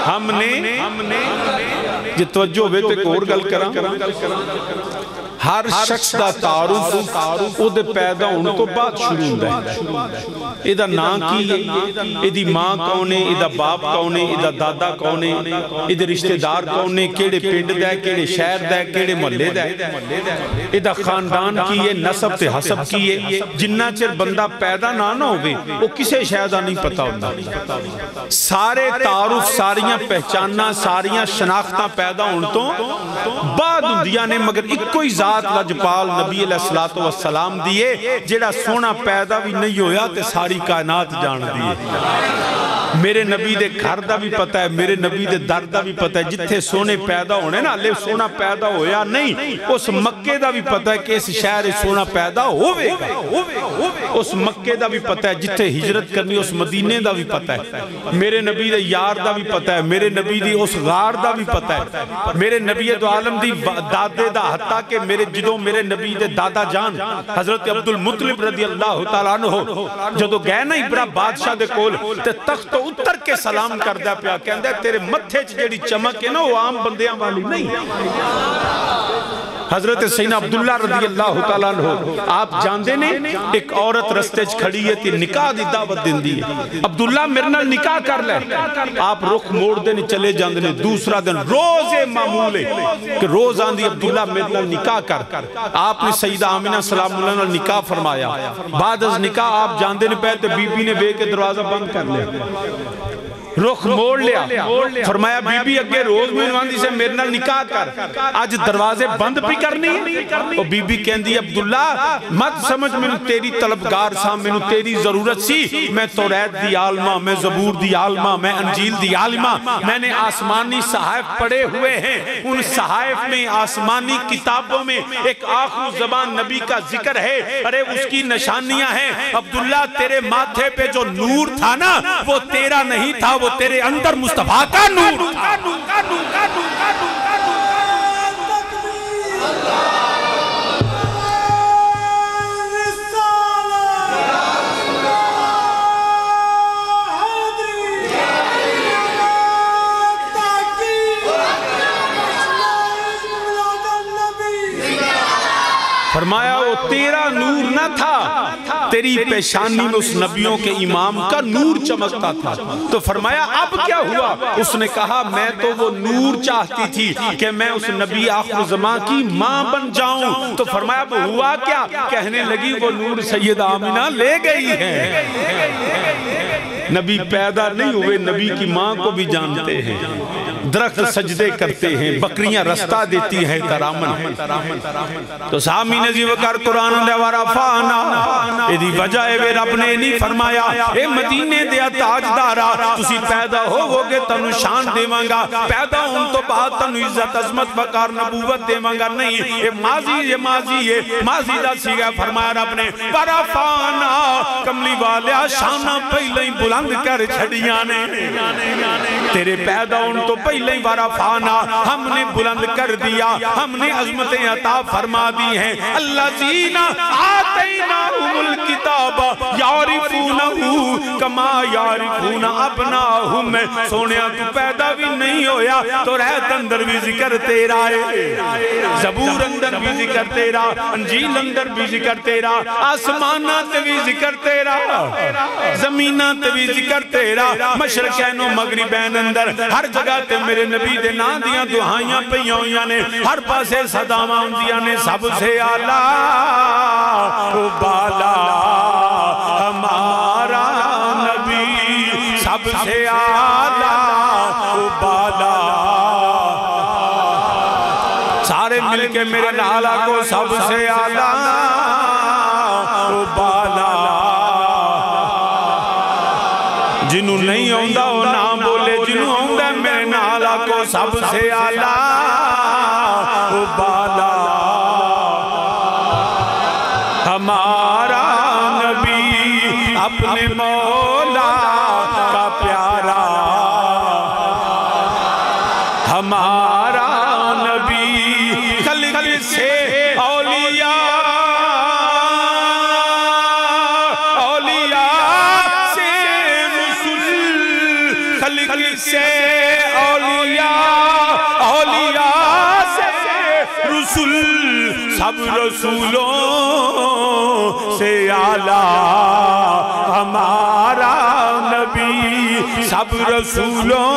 ہم نے جے توجہ ہوئے تو ایک اور گل کرا. ہر شخص دا تعارف او دے پیدا ہونے تو بعد شروع ہوتا ہے. ایدہ نام کی ہے, ایدی ماں کون ہے, ایدہ باپ کون ہے, ایدہ دادا کون ہے, ایدہ رشتہ دار کون ہے, کیڑے پنڈ دے, کیڑے شہر دے, کیڑے محلے دے. ایدہ خاندان کی ہے, نسب تے حسب کی ہے. جنہ چر بندہ پیدا نہ ہوئے وہ کسے شہدہ نہیں پتا ہوتا. سارے تعارف, ساریاں پہچاننا, ساریاں شناختہ پیدا ہونے تو بعد ہوندیاں نے, مگر ایک کوئی ذات لجپال نبی علیہ السلام دیئے جیڑا سونا پیدا بھی نہیں ہویا تے ساری کائنات جان دیئے. میرے نبی دے گھر دا بھی پتہ ہے, میرے نبی دے در دا بھی پتہ ہے. جتھے سونے پیدا ہونے نا لے سونا پیدا ہویا نہیں, اس مکے دا بھی پتہ ہے کہ اس شہر سونا پیدا ہوئے گا. اس مکے دا بھی پتہ ہے, جتھے ہجرت کرنی اس مدینے دا بھی پتہ ہے. میرے نبی دے یار دا بھی پتہ ہے, میرے نبی دی اس غار دا بھی پتہ ہے. میرے نبی دو عالم دی دادے دا, حتیٰ کہ میرے جدوں میرے نبی دے دادا جان حضرت عبدالمطلب رضی اللہ تعالیٰ عنہ جدو گئے نا ابرا بادشاہ دے کول تے تخت اتر کے سلام کر دیا پیا, کہندے تیرے متھے جیڑی چمک ہے نا وہ عام بندیاں والی نہیں. حضرت سیدنا عبداللہ رضی اللہ تعالیٰ عنہ آپ جاندے نے ایک عورت رستے کھڑی ہے تی نکاح دی دعوت دن دی ہے. عبداللہ میرے نال نکاح کر لے. آپ رخ موڑ دینے چلے جاندے نے. دوسرا دن روز معمول ہے کہ روز آندھی عبداللہ میرے نال نکاح کر. آپ نے سیدہ آمینہ سلام اللہ نال نکاح فرمایا. بعد از نکاح آپ جاندے نے پہلے بی بی نے بے کے دروازہ بند کر لیا, رخ موڑ لیا. فرمایا بی بی اگے روز مہنواندی سے میرے نال نکاح کر, آج دروازے بند بھی کرنی. اور بی بی کہندی عبداللہ مت سمجھ میں تیری طلبگار سا, میں تیری ضرورت سی. میں توریت دی عالمہ, میں زبور دی عالمہ, میں انجیل دی عالمہ, میں نے آسمانی صحائف پڑھے ہوئے ہیں. ان صحائف میں آسمانی کتابوں میں ایک آخر زبان نبی کا ذکر ہے. ارے اس کی نشانیاں ہیں. عبداللہ تیرے ماتھے پہ جو نور تھا نا وہ تیرا نہیں تھا, وہ تیرے اندر مصطفیٰ کا نور تھا. فرمایا وہ تیرا نور نہ تھا, تیری پیشانی میں اس نبیوں کے امام کا نور چمکتا تھا. تو فرمایا اب کیا ہوا؟ اس نے کہا میں تو وہ نور چاہتی تھی کہ میں اس نبی آخر زمان کی ماں بن جاؤں. تو فرمایا اب ہوا کیا؟ کہنے لگی وہ نور سیدہ آمینہ لے گئی ہے. نبی پیدا نہیں ہوئے, نبی کی ماں کو بھی جانتے ہیں. درخت سجدے کرتے ہیں, بکریاں رستہ دیتی ہیں ترامن. تو سامی نزی وکر قرآن لیوارا فانا ایدی وجہ اے رب نے نہیں فرمایا اے مدینے دیا تاجدارا تسی پیدا ہوگے تنو شان دیوانگا, پیدا ہوں تو بعد تنو عزت عظمت وقار نبوت دیوانگا. نہیں اے ماضی ہے ماضی دا سیگا. فرمایا رب نے ورا فانا کملی والیا شانہ پہلے ہی بلند کر چھڑیاں نے. تیرے پیدا ہوں تو پہلے ہی ورا فانا ہم نے بلند کر دیا, ہم نے عظمتیں عطا فرما دی ہیں. اللہ زینا آتیناہم الکتاب یعرفونہ کما یعرفون ابناہم، میں سونیا تو پیدا بھی نہیں ہویا تو رہت اندر بھی ذکر تیرا ہے، زبور اندر بھی ذکر تیرا، انجیل اندر بھی ذکر تیرا، آسمانات بھی ذکر تیرا، زمینات بھی ذکر تیرا، مشرقین و مغربین اندر ہر جگہ تے میرے نبی دے نا دیاں دعائیاں پہیاں ہویاں نے، ہر پاسے صدامہ ہوندیاں نے، سب سے اعلیٰ او بالا ہمارا نبی، سب سے اعلیٰ او بالا، سارے مل کے میرے نالا کو سب سے اعلیٰ او بالا، جنہوں نہیں ہوندہ وہ نام بولے، جنہوں ہوندہ میرے نالا کو سب سے اعلیٰ او بالا، ہمارا نبی اپنے مولا کا پیارا، ہمارا نبی خلق سے اولیاء سے رسول، خلق سے اولیاء سے رسول، سب رسولوں سے اعلیٰ ہمارا نبی، سب رسولوں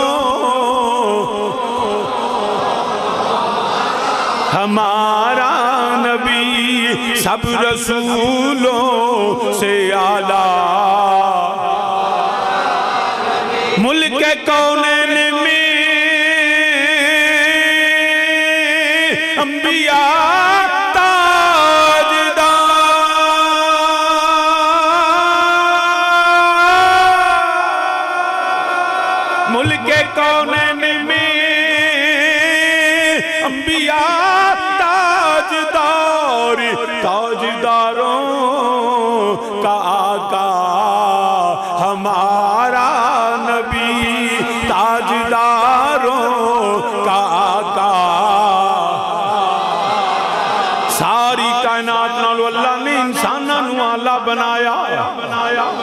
ہمارا نبی، سب رسولوں سے اعلیٰ، ملک کونین میں انبیاء کونین میں انبیاء تاجدار، تاجداروں کا آقا ہمارا نبی، تاجداروں کا آقا، ساری کائنات نالو اللہ نے انسانہ نو آلہ بنایا،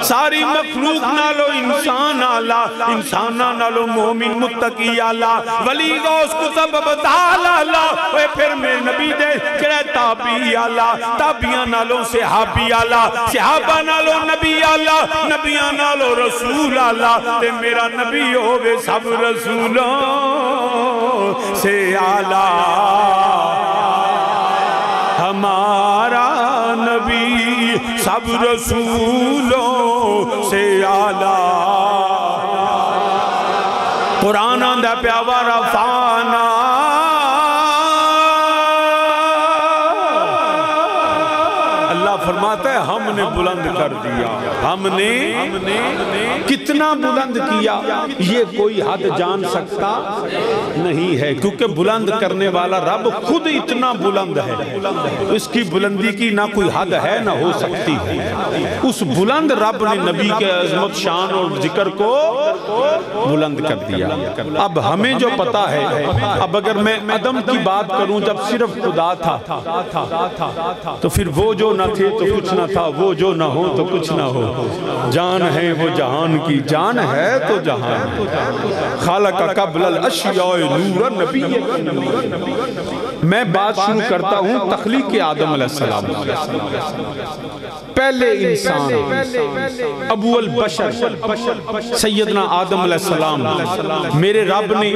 ساری مخلوق نالو انسان آلہ، انسانہ نالو مومن متقی آلہ، ولی غوث قطب ابدال آلہ، اوہ پھر میں نبی دے کرے تابعی آلہ، تابعیاں نالو صحابی آلہ، صحابہ نالو نبی آلہ، نبیاں نالو رسول آلہ، تے میرا نبی ہوگے سب رسولوں سے آلہ، ہمارا نبی سب رسولوں سے اعلیٰ، قرآن آندہ پیاوا رفانا، اللہ فرماتا ہے ہم نے بلند کر دیا، ہم نے کتنا بلند کیا یہ کوئی حد جان سکتا نہیں ہے، کیونکہ بلند کرنے والا رب خود اتنا بلند ہے، اس کی بلندی کی نہ کوئی حد ہے نہ ہو سکتی ہے، اس بلند رب نے نبی کے عظمت شان اور ذکر کو بلند کر دیا۔ اب ہمیں جو پتا ہے، اب اگر میں عدم کی بات کروں جب صرف خدا تھا تو پھر وہ جو نہ تھے تو کچھ نہ تھا، وہ جو نہ ہو تو کچھ نہ ہو، جان ہے وہ جہان کی، جان ہے تو جہان، خالق قبل الاشیاء نور نبی۔ میں بات شروع کرتا ہوں تخلیق آدم علیہ السلام، پہلے انسان ابو البشر سیدنا آدم علیہ السلام، میرے رب نے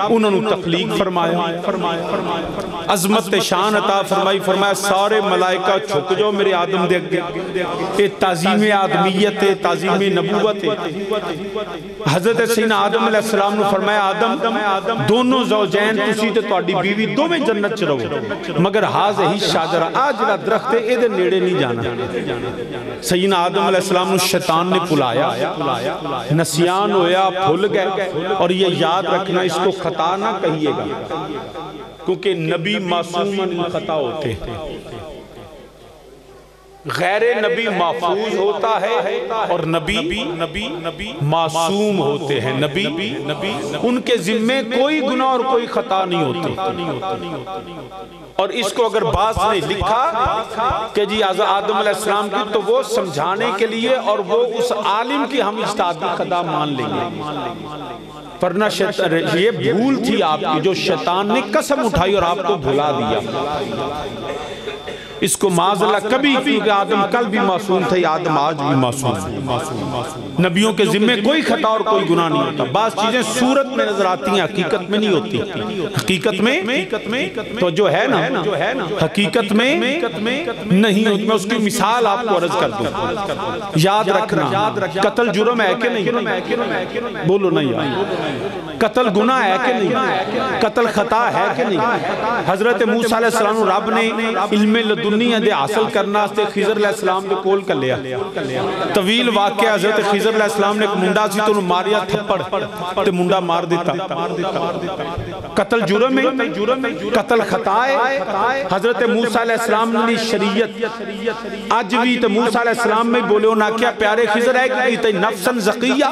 انہوں نے تخلیق فرمایا، عظمت شان عطا فرمائی، فرمایا سارے ملائکہ چھک جو میرے آدم دے اے تعظیم آدمیت ہے، تعظیم نبوت ہے۔ حضرت سیدنا آدم علیہ السلام نے فرمایا آدم دونوں زوجین تسی تے تواڈی بیوی دو میں جنت چ رہو، مگر ہاذہی شجرہ آج جڑا درخت ہے اے دے نیڑے نہیں جانا۔ سیدنا آدم علیہ السلام نے شیطان نے پلایا، نسیان ہویا، بھول گئے، اور یہ یاد رکھنا اس کو خطا نہ کہیے گا کیونکہ نبی معصوم خطا ہوتے ہیں۔ غیر نبی محفوظ ہوتا ہے اور نبی معصوم ہوتے ہیں. نبی ان کے ذمے کوئی گناہ اور کوئی خطا نہیں ہوتی. اور اس کو اگر بعض نے لکھا کہ جی آدم علیہ السلام کی، تو وہ سمجھانے کے لیے اور وہ اس عالم کی ہم اجتہادی خطا مان لیں گے. ورنہ یہ بھول تھی آپ کی جو شیطان نے قسم اٹھائی اور آپ کو بھلا دیا. اس کو معاذ اللہ کبھی، کیونکہ آدم کل بھی معصوم تھا، آدم آج بھی معصوم ہے. نبیوں کے ذمے کوئی خطا اور کوئی گناہ نہیں ہوتا. بعض چیزیں صورت میں نظر آتی ہیں، حقیقت میں نہیں ہوتی. حقیقت میں تو جو ہے نا حقیقت میں نہیں ہوتی. میں اس کی مثال آپ کو عرض کر دوں. یاد رکھنا، قتل جرم ہے کہ نہیں؟ بولو نہیں. قتل گناہ ہے کہ نہیں؟ قتل خطا ہے کہ نہیں؟ حضرت موسیٰ علیہ السلام رب نے علم لدنی دے حاصل کرنا سے خضر علیہ السلام کے کول کر لیا. طویل واقعہ. حضرت خضر علیہ السلام نے ایک منڈا سی تو انہوں ماریا تھپڑ تے منڈا مار دیتا. قتل جرم ہے، قتل خطا ہے. حضرت موسیٰ علیہ السلام نے شریعت آج بھی تو موسیٰ علیہ السلام میں بولے ہو نہ کیا پیارے خضر ہے کہ تے نفسن زکیہ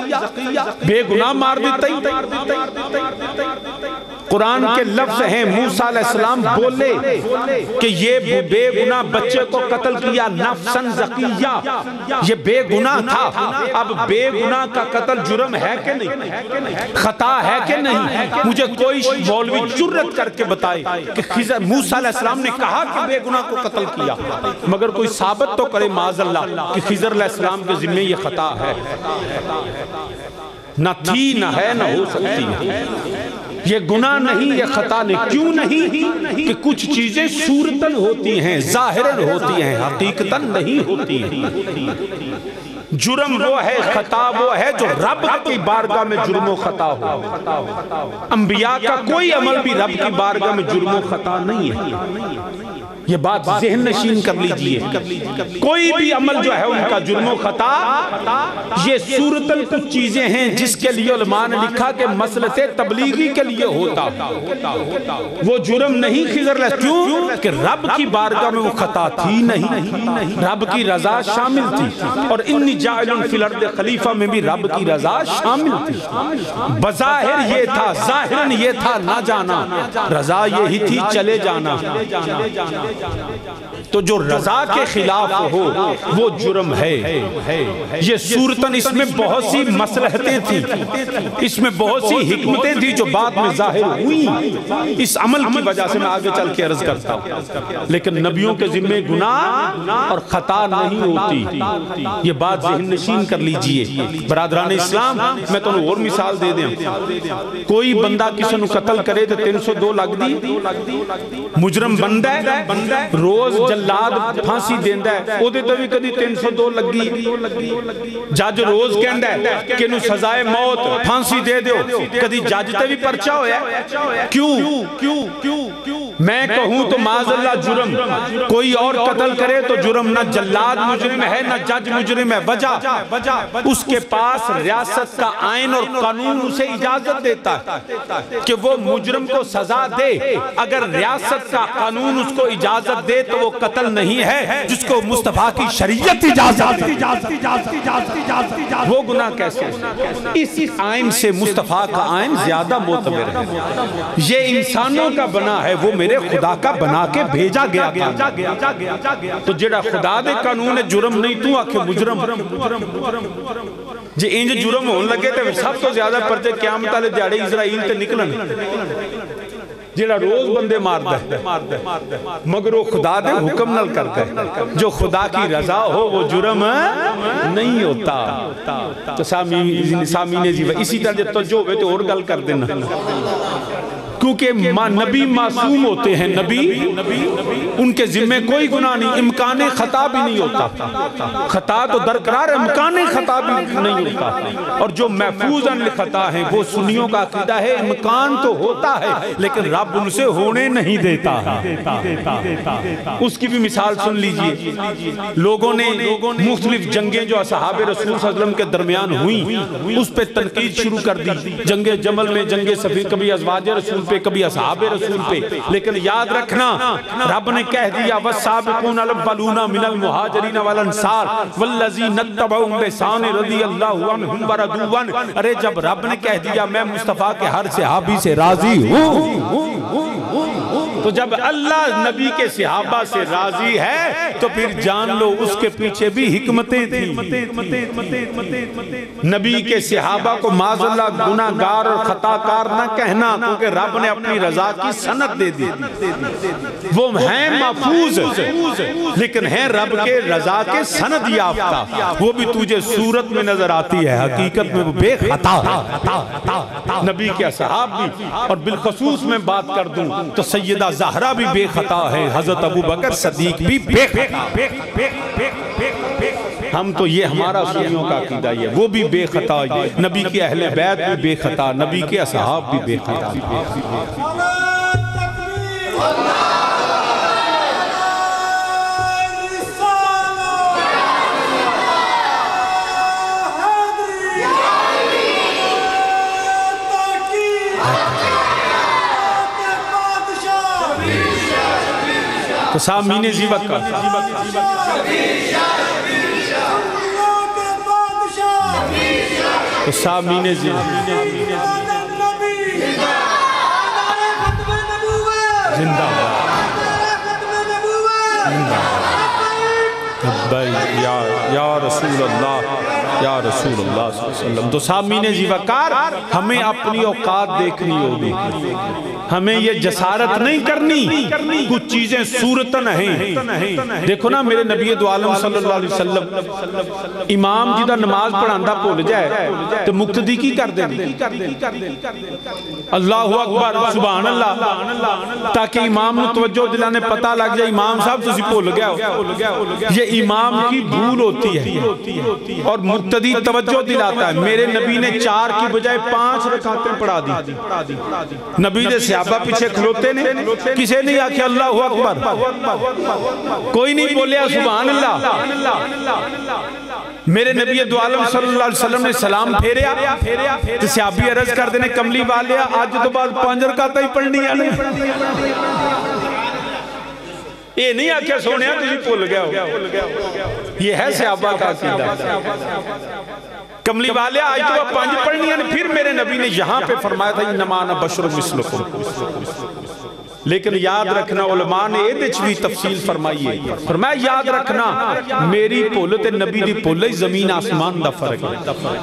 بے گناہ مار دیتا. قرآن کے لفظ ہیں، موسیٰ علیہ السلام بولے کہ یہ بے گناہ بچے کو قتل کیا نفسن زکیہ، یہ بے گناہ تھا. اب بے گناہ کا قتل جرم ہے کہ نہیں؟ خطا ہے کہ نہیں؟ مجھے کوئی مولوی جرت کر کے بتائے کہ موسیٰ علیہ السلام نے کہا کہ بے گناہ کو قتل کیا، مگر کوئی ثابت تو کرے معاذ اللہ کہ خضر علیہ السلام کے ذمہ یہ خطا ہے. نہ تھی، نہ ہے، نہ ہو سکتی ہے. یہ گناہ نہیں، یہ خطا نہیں. کیوں نہیں؟ کہ کچھ چیزیں صورتاً ہوتی ہیں، ظاہراً ہوتی ہیں، حقیقتاً نہیں ہوتی ہیں. جرم وہ ہے، خطا وہ ہے جو رب کی بارگاہ میں جرم و خطا ہو. انبیاء کا کوئی عمل بھی رب کی بارگاہ میں جرم و خطا نہیں ہے. یہ بات ذہن نشین کر لیجئے. کوئی بھی عمل جو ہے ان کا جرم و خطا، یہ صورتاً کچھ چیزیں ہیں جس کے لیے علماء نے لکھا کہ مسلط تبلیغی کے لیے ہوتا. وہ جرم نہیں خضر علیہ السلام. کیوں؟ کہ رب کی بارگاہ میں وہ خطا تھی نہیں، رب کی رضا شامل تھی. اور انی جاعل فی الارض خلیفہ میں بھی رب کی رضا شامل تھی. بظاہر یہ تھا، ظاہراً یہ تھا نہ جانا، رضا یہی تھی چلے جانا. تو جو رضا کے خلاف ہو وہ جرم ہے. یہ صورتاً اس میں بہت سی مصلحتیں تھیں، اس میں بہت سی حکمتیں تھیں جو بعد میں ظاہر ہوئی اس عمل کی وجہ سے. میں آگے چل کے عرض کرتا ہوں. لیکن نبیوں کے ذمہ گناہ اور خطا نہیں ہوتی. یہ بات ذہن نشین کر لیجئے. برادران اسلام، میں تو اور مثال دے دیں. کوئی بندہ کسی نے قتل کرے تو 302 لگ دی. مجرم بندہ ہے، روز جلاد پھانسی دیندہ ہے، او دے تو بھی کدی 302 لگی. جج روز کہندہ ہے کہ انہوں سزائے موت پھانسی دے دیو، کدی جج تے بھی پرچہ ہویا ہے. کیوں؟ میں کہوں تو معاذ اللہ جرم. کوئی اور قتل کرے تو جرم. نہ جلاد مجرم ہے، نہ جج مجرم ہے. وجہ اس کے پاس ریاست کا آئین اور قانون اسے اجازت دیتا ہے کہ وہ مجرم کو سزا دے. اگر ریاست کا قانون اس کو اجازت دے تو وہ قتل نہیں ہے جس کو مصطفیٰ کی شریعت اجازت دے. وہ گناہ کیسے؟ اس آئین سے مصطفیٰ کا آئین زیادہ معتبر ہے. یہ انسانوں کا بنا ہے، وہ میرے خدا کا بنا کے بھیجا گیا تھا. تو جڑا خدا دے قانون ہے جرم نہیں، تو آکھے مجرم. جی انج جرم ہون لگے تو سب تو زیادہ پرچے قیامت والے دیہاڑے اسرائیل تے نکلن. جڑا روز بندے ماردا ہے مگر وہ خدا دے حکم نال کرتا ہے. جو خدا کی رضا ہو وہ جرم نہیں ہوتا. تو سامین جی اسی طرح جب توجہ ہوئے تو اور گل کر دینا. کیونکہ نبی معصوم ہوتے ہیں. نبی ان کے ذمہ کوئی گناہ نہیں. امکان خطا بھی نہیں ہوتا. خطا تو درقرار ہے، امکان خطا بھی نہیں ہوتا. اور جو محفوظ عن خطا ہیں وہ سنیوں کا عقیدہ ہے امکان تو ہوتا ہے لیکن رب ان سے ہونے نہیں دیتا. اس کی بھی مثال سن لیجئے. لوگوں نے مختلف جنگیں جو اصحاب رسول صلی اللہ علیہ وسلم کے درمیان ہوئیں اس پہ تنقید شروع کر دی. جنگ جمل میں، جنگ صفین، کبھی ازواج رسول پہ کبھی اصحاب رسول پہ، لیکن یاد رکھنا رب نے کہہ دیا والسابقون الاولون من المہاجرین والانصار والذین اتبعوہم بإحسان رضی اللہ عنہم ورضوا عنہ۔ ارے جب رب نے کہہ دیا میں مصطفیٰ کے ہر صحابی سے راضی ہوں، تو جب اللہ نبی کے صحابہ سے راضی ہے تو پھر جان لو اس کے پیچھے بھی حکمتیں تھیں۔ نبی کے صحابہ کو معاذ اللہ گناہگار اور خطاکار نہ کہنا، کیونکہ رب نے اپنی رضا کی سند دے دی۔ وہ ہیں محفوظ لیکن ہیں رب کے رضا کے سند یافتہ، وہ بھی تجھے صورت میں نظر آتی ہے، حقیقت میں وہ بے خطا ہے۔ نبی کے اصحاب بھی، اور بالخصوص میں بات کر دوں تو سیدہ زہرا بھی بے خطا ہے، حضرت ابو بکر صدیق بھی بے خطا۔ ہم تو یہ ہمارا سنیوں کا عقیدہ ہے، وہ بھی بے خطا، نبی کے اہل بیت بھی بے خطا، نبی کے اصحاب بھی بے خطا۔ تو سامین زیبت کا تو سامین زیبت زندہ یا رسول اللہ، یا رسول اللہ صلی اللہ علیہ وسلم۔ تو سامین زیوکار ہمیں اپنی اوقات دیکھنی ہوگی، ہمیں یہ جسارت نہیں کرنی، کچھ چیزیں صورتن ہیں۔ دیکھو نا میرے نبی دو عالم صلی اللہ علیہ وسلم امام جدہ نماز پڑھاندہ بھول جائے تو مقتدی کی کر دیں، اللہ اکبر سبحان اللہ، تاکہ امام نے توجہ دلانے پتہ لگ جائے امام صاحب تسی بھول گیا ہو۔ یہ امام کی بھول ہوتی ہے اور مقتدی توجہ دلاتا ہے۔ میرے نبی نے 4 کی بجائے 5 رکعتیں پڑھا دی، نبی نے صحابہ پیچھے کھلوتے نے، کسے نہیں آکھیا اللہ اکبر، کوئی نہیں بولیا سبحان اللہ۔ میرے نبی دو عالم صلی اللہ علیہ وسلم نے سلام پھیریا تو صحابی عرض کر دینے کملی والیا آج تو بعد 5 رکعتیں ہی پڑھنی ہے۔ یہ نہیں آکھیا سونے ہیں تجھے بھول گیا ہو، یہ ہے صحابہ کا عقیدہ۔ کملی والے آج تو 5 پڑھنی ہے، پھر میرے نبی نے یہاں پہ فرمایا تھا انما انا بشر مثلکم۔ لیکن یاد رکھنا علماء نے ایدچ بھی تفصیل فرمائی ہے، فرمایا یاد رکھنا میری پولت نبی دی پولت زمین آسمان دا فرق ہے۔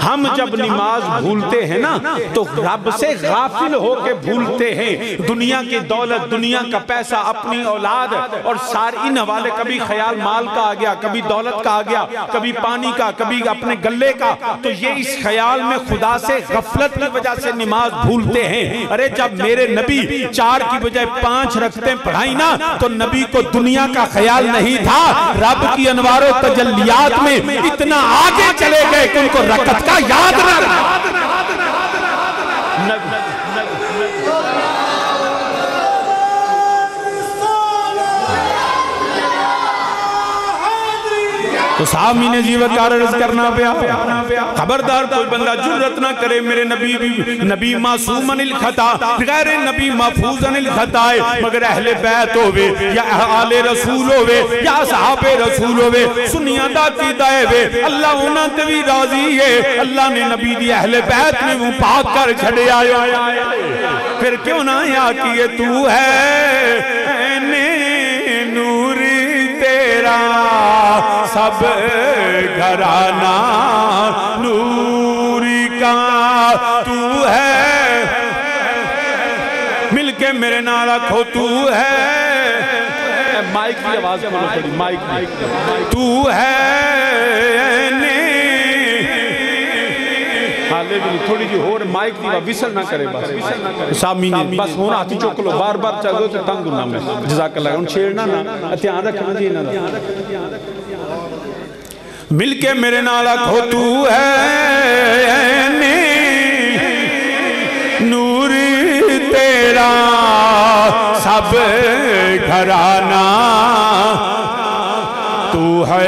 ہم جب نماز بھولتے ہیں نا تو رب سے غافل ہو کے بھولتے ہیں، دنیا کی دولت، دنیا کا پیسہ، اپنی اولاد اور سارے ان حوالے، کبھی خیال مال کا آ گیا، کبھی دولت کا آ گیا، کبھی پانی کا، کبھی اپنے گلے کا، تو یہ اس خیال میں خدا سے غفلت کی وجہ سے نماز بھولتے ہیں۔ ارے جب میرے نبی 4 کی بجائے 5 رکھتے پڑھائی نا تو نبی کو دنیا کا خیال نہیں تھا، رب کی انوار و تجلیات میں اتنا آگے چلے گئے کہ ان کو رکعت کا یاد نہ رہا۔ تو سامین زیوکار عرض کرنا پیا، خبردار کوئی بندہ جرت نہ کرے میرے نبی معصوم عن الخطا، غیر نبی محفوظ عن الخطا ہے، مگر اہل بیت ہوئے یا آل رسول ہوئے یا صحاب رسول ہوئے سنیاں دا کی دائے ہوئے اللہ انہاں تے بھی راضی ہے۔ اللہ نے نبی دی اہل بیت میں وہ پاک کر چھڑے آیا، پھر کیوں نہ یا کیے تو ہے نور تیرا سب گھرانہ نوری کا تو ہے، مل کے میرے نعرہ کھو تو ہے، مائک کی آواز کھولو تھوڑی، مائک تو ہے حالے بھی تھوڑی جی ہو رہے مائک دیوا وصل نہ کرے بس سامین بس ہونا آتی چوکلو بار بار چاہ دو تو تنگ ہونا میں جزاک اللہ ان چھیڑنا نا اتیان رکھنا جی نا مل کے میرے نالا کھو تو ہے نور تیرا سب گھرانہ تو ہے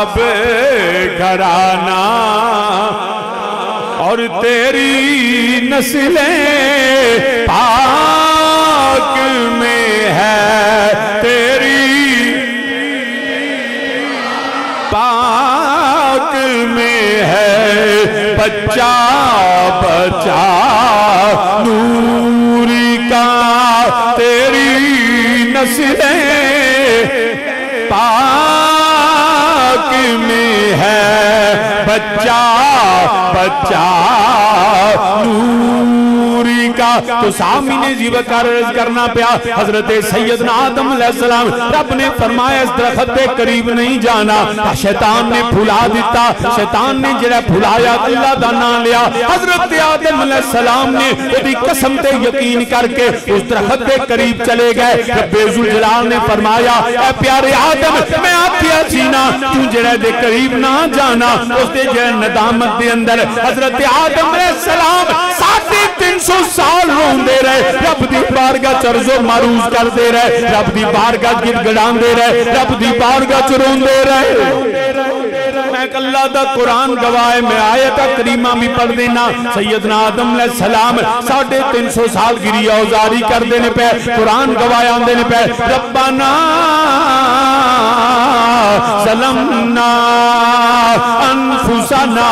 صاحب گھرانہ اور تیری نسلیں پاک میں ہے، تیری پاک میں ہے، بچہ بچہ نوری کا تیری نسلیں پاک میں ہے، بچہ بچہ نوری کا۔ تو سامنے زیبہ کا عرض کرنا پیا، حضرت سیدنا آدم علیہ السلام رب نے فرمایا اس درخت کے قریب نہیں جانا، شیطان نے بھلا دیتا، شیطان نے جڑا بھلایا اللہ دا نام لیا، حضرت آدم علیہ السلام نے اُدھی قسم تے یقین کر کے اس درخت کے قریب چلے گئے۔ رب ذوالجلال نے فرمایا اے پیارے آدم میں آکھیا سینا تو جڑا دے قریب نہ جانا، اس دے جڑا ندامت دے اندر حضرت آدم علیہ السلام 350 سال روندے رہے، رب دی بارگاہ چرز و معروض کر دے رہے، رب دی بارگاہ گڑگڑان دے رہے، رب دی بارگاہ چروندے رہے۔ میں اللہ دا قرآن گواہ میں آیت کریمہ بھی پڑھ دینا، سیدنا آدم علیہ السلام 350 سال گری اوزاری کر دینے پہ قرآن گواہ آن دینے پہ ربنا ظلمنا انفسنا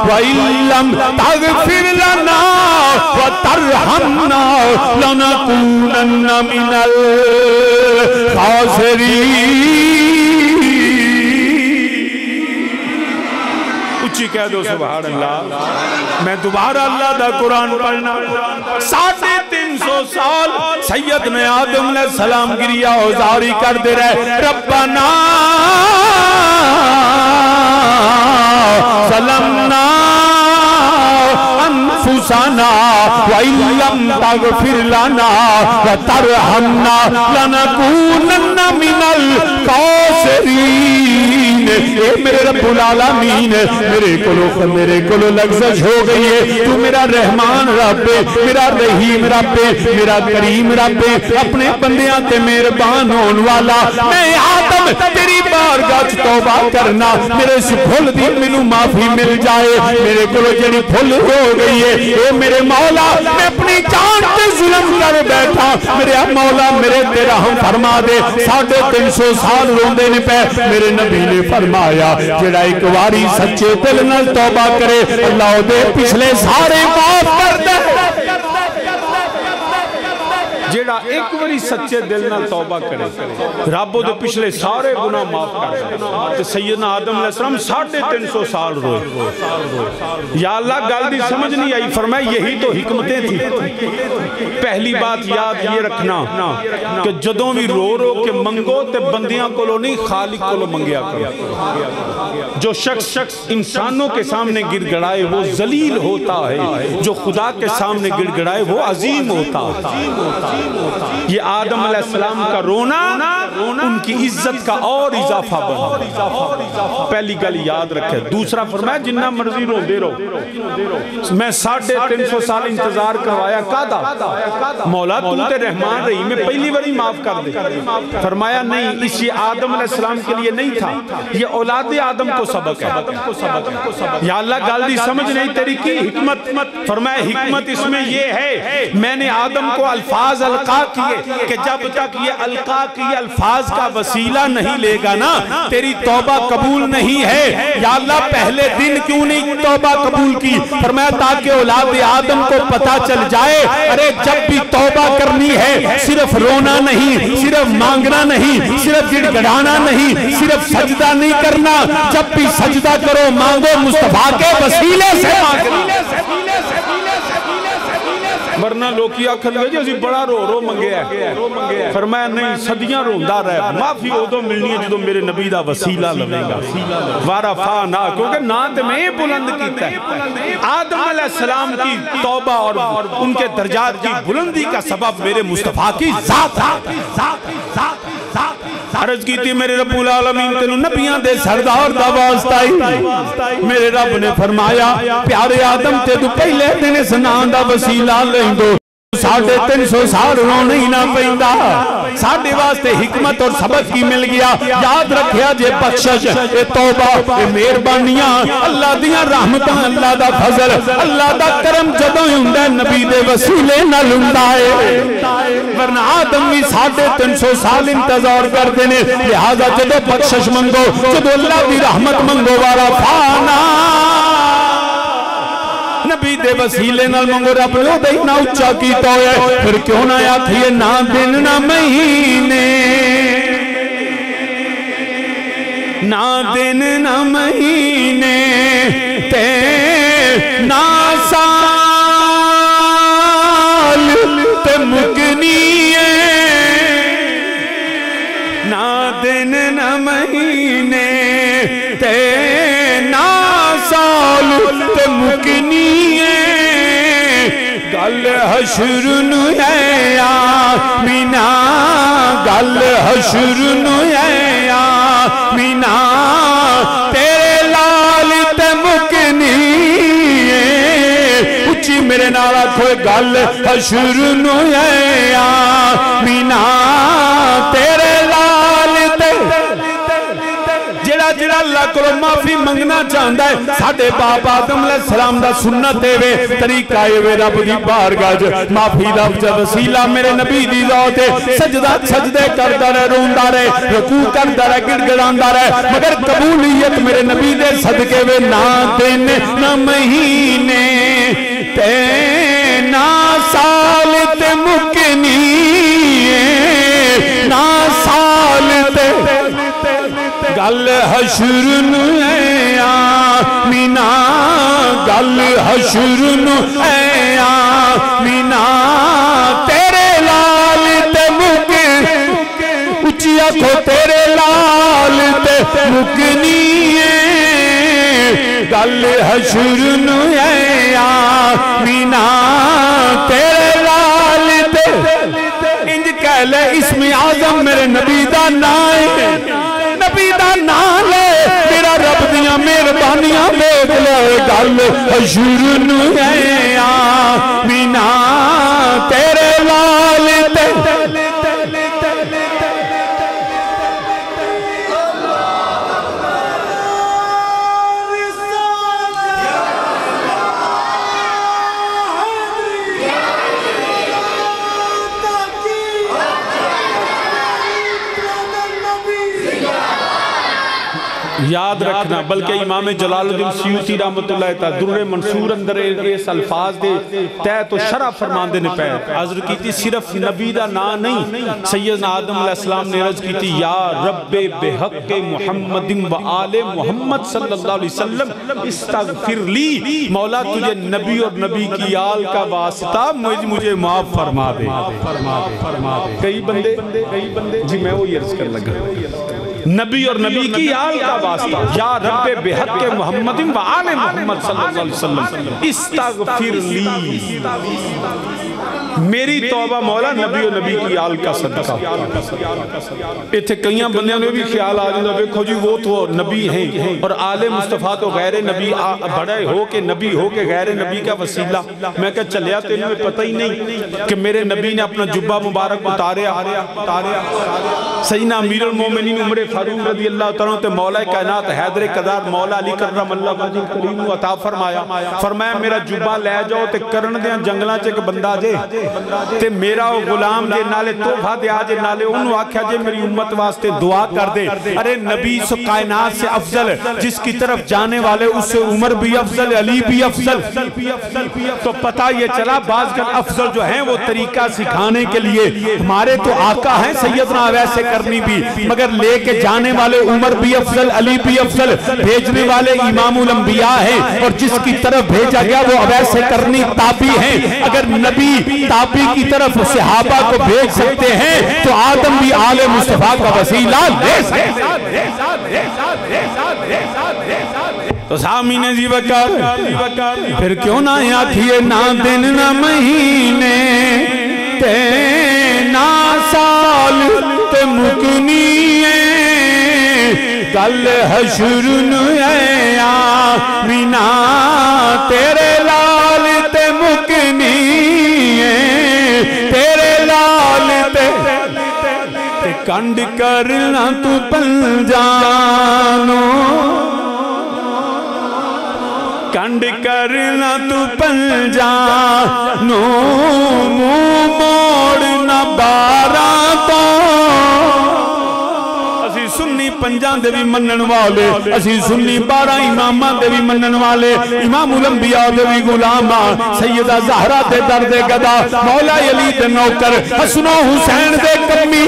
وَإِن لَّمْ تَغْفِرْ لَنَا وَتَرْحَمْنَا لَنَكُونَنَّ مِنَ الْخَاسِرِينَ۔ اچھی کہہ دو سبحان اللہ۔ میں دوبارہ اللہ دا قرآن پڑھنا، 350 سال سیدنا آدم علیہ السلام گریا اوزاری کر دے رہے، ربنا ظلمنا انفسنا وَإِن لَّمْ تَغْفِرْ لَنَا وَتَرْحَمْنَا لَنَكُونَنَّ مِنَ الْخَاسِرِينَ۔ اے میرے رب العالمین میرے کلو لغزش ہو گئی ہے، تو میرا رحمان رب، میرا رحیم رب، میرا کریم رب، اپنے بندیاں تے مہربان ہون والا، میں آدم تیری بارگاہ توبہ کرنا، میرے سے بھول دی مینوں معافی مل جائے، میرے کلو جڑی بھول ہو گئی ہے، اے میرے مولا میں اپنی جان تے ظلم کر بیٹھا، میرے مولا میرے تے رحم فرما دے۔ 350 سال روندے نے پہ میرے نبی نے فرمایا جڑا ایک واری سچے دل نال توبہ کرے اللہ دے پچھلے سارے معاف کر دے۔ جڑا ایک واری سچے دل نال توبہ کرے رب دے پچھلے سارے گناہ معاف کر دے۔ تو سیدنا آدم علیہ السلام 350 سال روئے۔ یا اللہ گل دی سمجھ نہیں آئی، فرمایا یہی تو حکمتیں تھی۔ پہلی بات یاد یہ رکھنا کہ جدوں بھی رو رو کے منگو تے بندیاں کو لو نہیں خالق کو لو منگیا کرو۔ جو شخص انسانوں کے سامنے گر گڑائے وہ ذلیل ہوتا ہے، جو خدا کے سامنے گر گڑائے وہ عظیم ہوتا ہے۔ یہ آدم علیہ السلام کا رونا ان کی عزت کا اور اضافہ بنا۔ پہلی گل یاد رکھے۔ دوسرا فرمایا جنہ مرضی رو دے رو، میں 350 سال انتظار کروایا کادا مولا تو تے رحمان رہی میں پہلی باری معاف کر دے۔ فرمایا نہیں، اس یہ آدم علیہ السلام کے لیے نہیں تھا، یہ اولاد آدم کو سبق ہے۔ یا اللہ گل دی سمجھ نہیں تیری کی حکمت؟ فرمایا حکمت اس میں یہ ہے میں نے آدم کو الفاظ القا کیے کہ جب تک یہ القا کیے الفاظ کا وسیلہ نہیں لے گا نا تیری توبہ قبول نہیں ہے۔ یا اللہ پہلے دن کیوں نہیں توبہ قبول کی؟ فرمایا تاکہ اولاد آدم کو پتہ چل جائے ارے جب بھی توبہ کرنی ہے صرف رونا نہیں، صرف مانگنا نہیں، صرف گڑ گڑانا نہیں، صرف سجدہ نہیں کرنا، جب بھی سجدہ کرو مانگو مصطفیٰ کے وسیلے سے مانگنا۔ ورنہ لوکی آکھن لگے جیسی بڑا رو رو منگیا ہے۔ فرمایا نہیں، صدیاں روندہ رہے، معافی ہو تو ملنی ہے جدو میرے نبی دا وسیلہ لگے گا۔ وَرَفَعْنَا کیونکہ نات میں بلند کیتا ہے۔ آدم علیہ السلام کی توبہ اور ان کے درجات کی بلندی کا سبب میرے مصطفیٰ کی ذات ہے۔ عرض کی تھی میرے رب العالمین تینوں نبیان دے سردار دا واسطائی، میرے رب نے فرمایا پیارے آدم تے تو پہلے دن سنان دا وسیلہ لیں دو 350 سال رونا ہی نہ پیندا ساڈے واسطے حکمت اور سبق کی مل گیا یاد رکھیا جے بخشش اے توبہ اے مہربانیاں اللہ دیاں رحمتاں اللہ دا فضل اللہ دا کرم جدوں ہوندا نبی دے وسیلے نال ہوندا ہے ورنہ آدم بھی 350 سال انتظار کرتے ہیں لہذا جدو بخشش منگو جدو اللہ دی رحمت منگو والا فانا نبی دے وسیلے نال منگو رب نے دے نہ اچھا کیتا ہے پھر کیوں نہ آتھیے نہ دن نہ مہینے نہ دن نہ مہینے تے نہ سال تے مکنی نہ دن نہ مہینے تے نہ سال تے مکنی گل حشر نو ہے آمینا گل حشر نو ہے آمینا تیرے لال تے مکنی اچھی میرے نارا کوئی گل حشر نو ہے آمینا تیرے لال تے جڑا اللہ کو معافی منگنا چاہتا ہے ساڑھے باپ آدم علیہ السلام دا سنت ہے طریقہ ہے رب دی بارگاہ معافی دا وسیلہ میرے نبی دی ذات ہے سجدے کردہ رہے روندہ رہے رکوع کردہ رہے گڑ گڑاندہ رہے مگر قبولیت میرے نبی دے صدقے وے نہ دن نہ مہینے تے نہ سال تے مکنی نہ سال تے گل حشر نو ہے آمینا گل حشر نو ہے آمینا تیرے لال تے اچھی آنکھو تیرے لال تے مکنی گل حشر نو ہے آمینا تیرے لال تے انج کہہ لے اسم اعظم میرے نبی دا نائے نبی دا نام لے میرا رب دیاں مہربانیاں دیکھ لے گل حشر نو ہے آمینا تیرے لال تے یاد رکھنا بلکہ امام جلال الدین سیوطی رحمت اللہ تعالی در منصور اندر اس الفاظ دے تحت و شرح فرمان دینے پہ عذر کی تھی صرف نبی دا نا نہیں سیدنا آدم علیہ السلام نے عرض کی تھی یا رب بحق محمد و آل محمد صلی اللہ علیہ وسلم استغفر لی مولا تجھے نبی اور نبی کی آل کا واسطہ مجھے معاف فرما دے کئی بندے جی میں وہ عرض کر لگا نبی اور نبی کی آل کا واسطہ یا رب بحق محمد و آل محمد صلی اللہ علیہ وسلم استغفر لی میری توبہ مولا نبی و نبی کی آل کا صدقہ ایتھے کئیاں بندیاں نے بھی خیال آ جاندہ دیکھو جی وہ تو نبی ہیں اور آل مصطفیٰ تو غیر نبی بڑے ہو کے نبی ہو کے غیر نبی کا وسیلہ میں کہا چلیا تو انہیں پتہ ہی نہیں کہ میرے نبی نے اپنا جبہ مبارک اتاریا سیدنا امیر المومنین عمر فاروق رضی اللہ تعالیٰ تے مولا کائنات حیدر قدار مولا علی کرم اللہ وجہ کریم و عطا فرمایا میرا جبہ لے جاؤ تے کرن دیاں جنگلہ چک بندہ جے تے میرا غلام جے نالے توفہ دے آجے نالے انہوں آکھیا جے میری امت واسطے دعا کر دے ارے نبی سو کائنات سے افضل جس کی طرف جانے والے اس سے عمر بھی افضل علی بھی افضل تو پتہ یہ چلا بعض کر افضل جو ہیں وہ طریقہ سکھانے کے لیے ہمارے تو آقا ہیں سیدنا ویسے کرنی بھی مگر لے کے جانے والے عمر بھی افضل علی بھی افضل بھیجنے والے امام الانبیاء ہیں اور جس کی طرف بھیجا گیا وہ ویسے کرنی تابی ہیں اگر نبی تابی کی طرف صحابہ کو بھیج سکتے ہیں تو آدم بھی آل مصطفیٰ کا وسیلہ لے سکتے تو سامین جی وکر پھر کیوں نہ آتھیے نہ دن نہ مہینے تے نہ سال تے مکنی گل حشر نو ہے آمینا تیرے لال تے مکنی کنڈ کرنا تو پنجانو کنڈ کرنا تو پنجانو منہ موڑنا بارہ تو اسی سنی پنجان دے بھی منن والے اسی سنی 12 امامہ دے بھی منن والے امام الانبیاء دے بھی غلامہ سیدہ زہرہ دے درد گدا مولا علی دے نوکر حسن و حسین دے کمی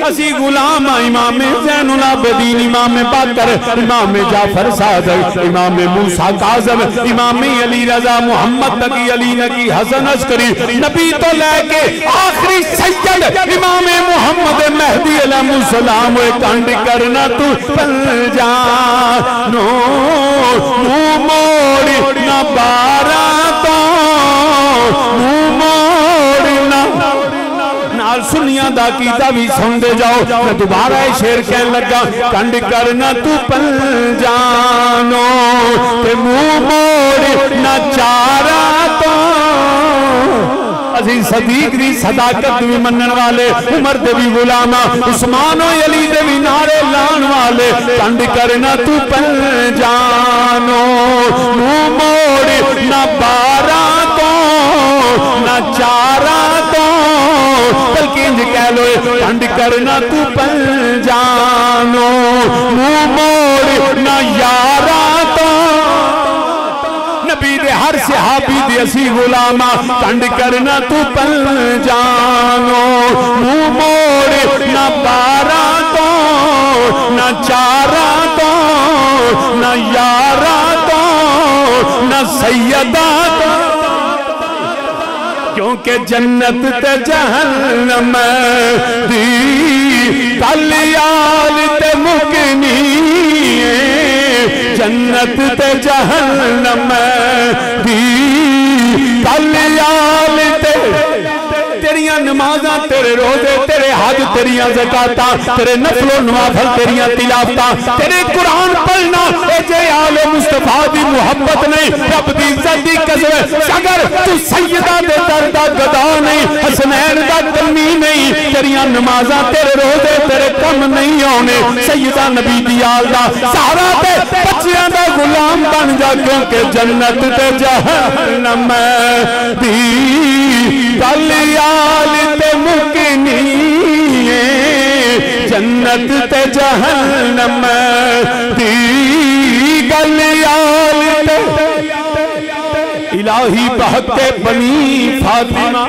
اسی غلامہ امام زین العابدین امام باقر امام جعفر صادق امام موسیٰ کاظم امام علی رضا محمد تقی علی نقی حسن عسکری نبی تو لے کے آخری سید امام محمد مہدی علیہ السلام کنڈ کرنا تو پنجانو منہ موڑنا بارہ تو منہ موڑنا نال سنیاں دا کیتا بھی سن دے جاؤ میں دوبارہ شیر کہن لگا کنڈ کرنا تو پنجانو تے منہ موڑنا چارہ تو عزیز صدیق دی صداقت بھی منن والے عمر دے بھی غلامہ عثمان و علی دے بھی نعرے لان والے کنڈ کرنا تو پنجانو منہ موڑ نہ بارہ تو نہ چارہ تو بلکہ انج کہہ لو کنڈ کرنا تو پنجانو منہ موڑ نہ یارہ تو نبی دے ہر صحابی دے اسی غلامہ کنڈ کرنا تو پنجانو منہ موڑ نہ بارہ تو نہ چارہ تو نہ یارہ تو نہ سیدہ تو کیونکہ جنت تے جہنم دی کلیال تے مکنی جنت تے جہنم دی کلیال تے تیریاں نمازاں تیرے روزے تیرے حج تیریاں زکاتاں تیرے نفل و نوافل تیریاں تلاوتاں تیرے قرآن پڑھنا اے جے آل مصطفیٰ دی محبت نہیں رب دی عزت دی قسم اگر تو سیدہ دے دردہ گدا نہیں حسنین دا کمی نہیں تیریاں نمازاں تیرے روزے تیرے کم نہیں ہونے سیدہ نبی دی آل دا سارا تے بچیاں دا غلام بن جا کیونکہ جنت تے جہنم دی کلیال تے مکنی جنت تے جہنم دی کلیال تے الہی بحق بنی فاطمہ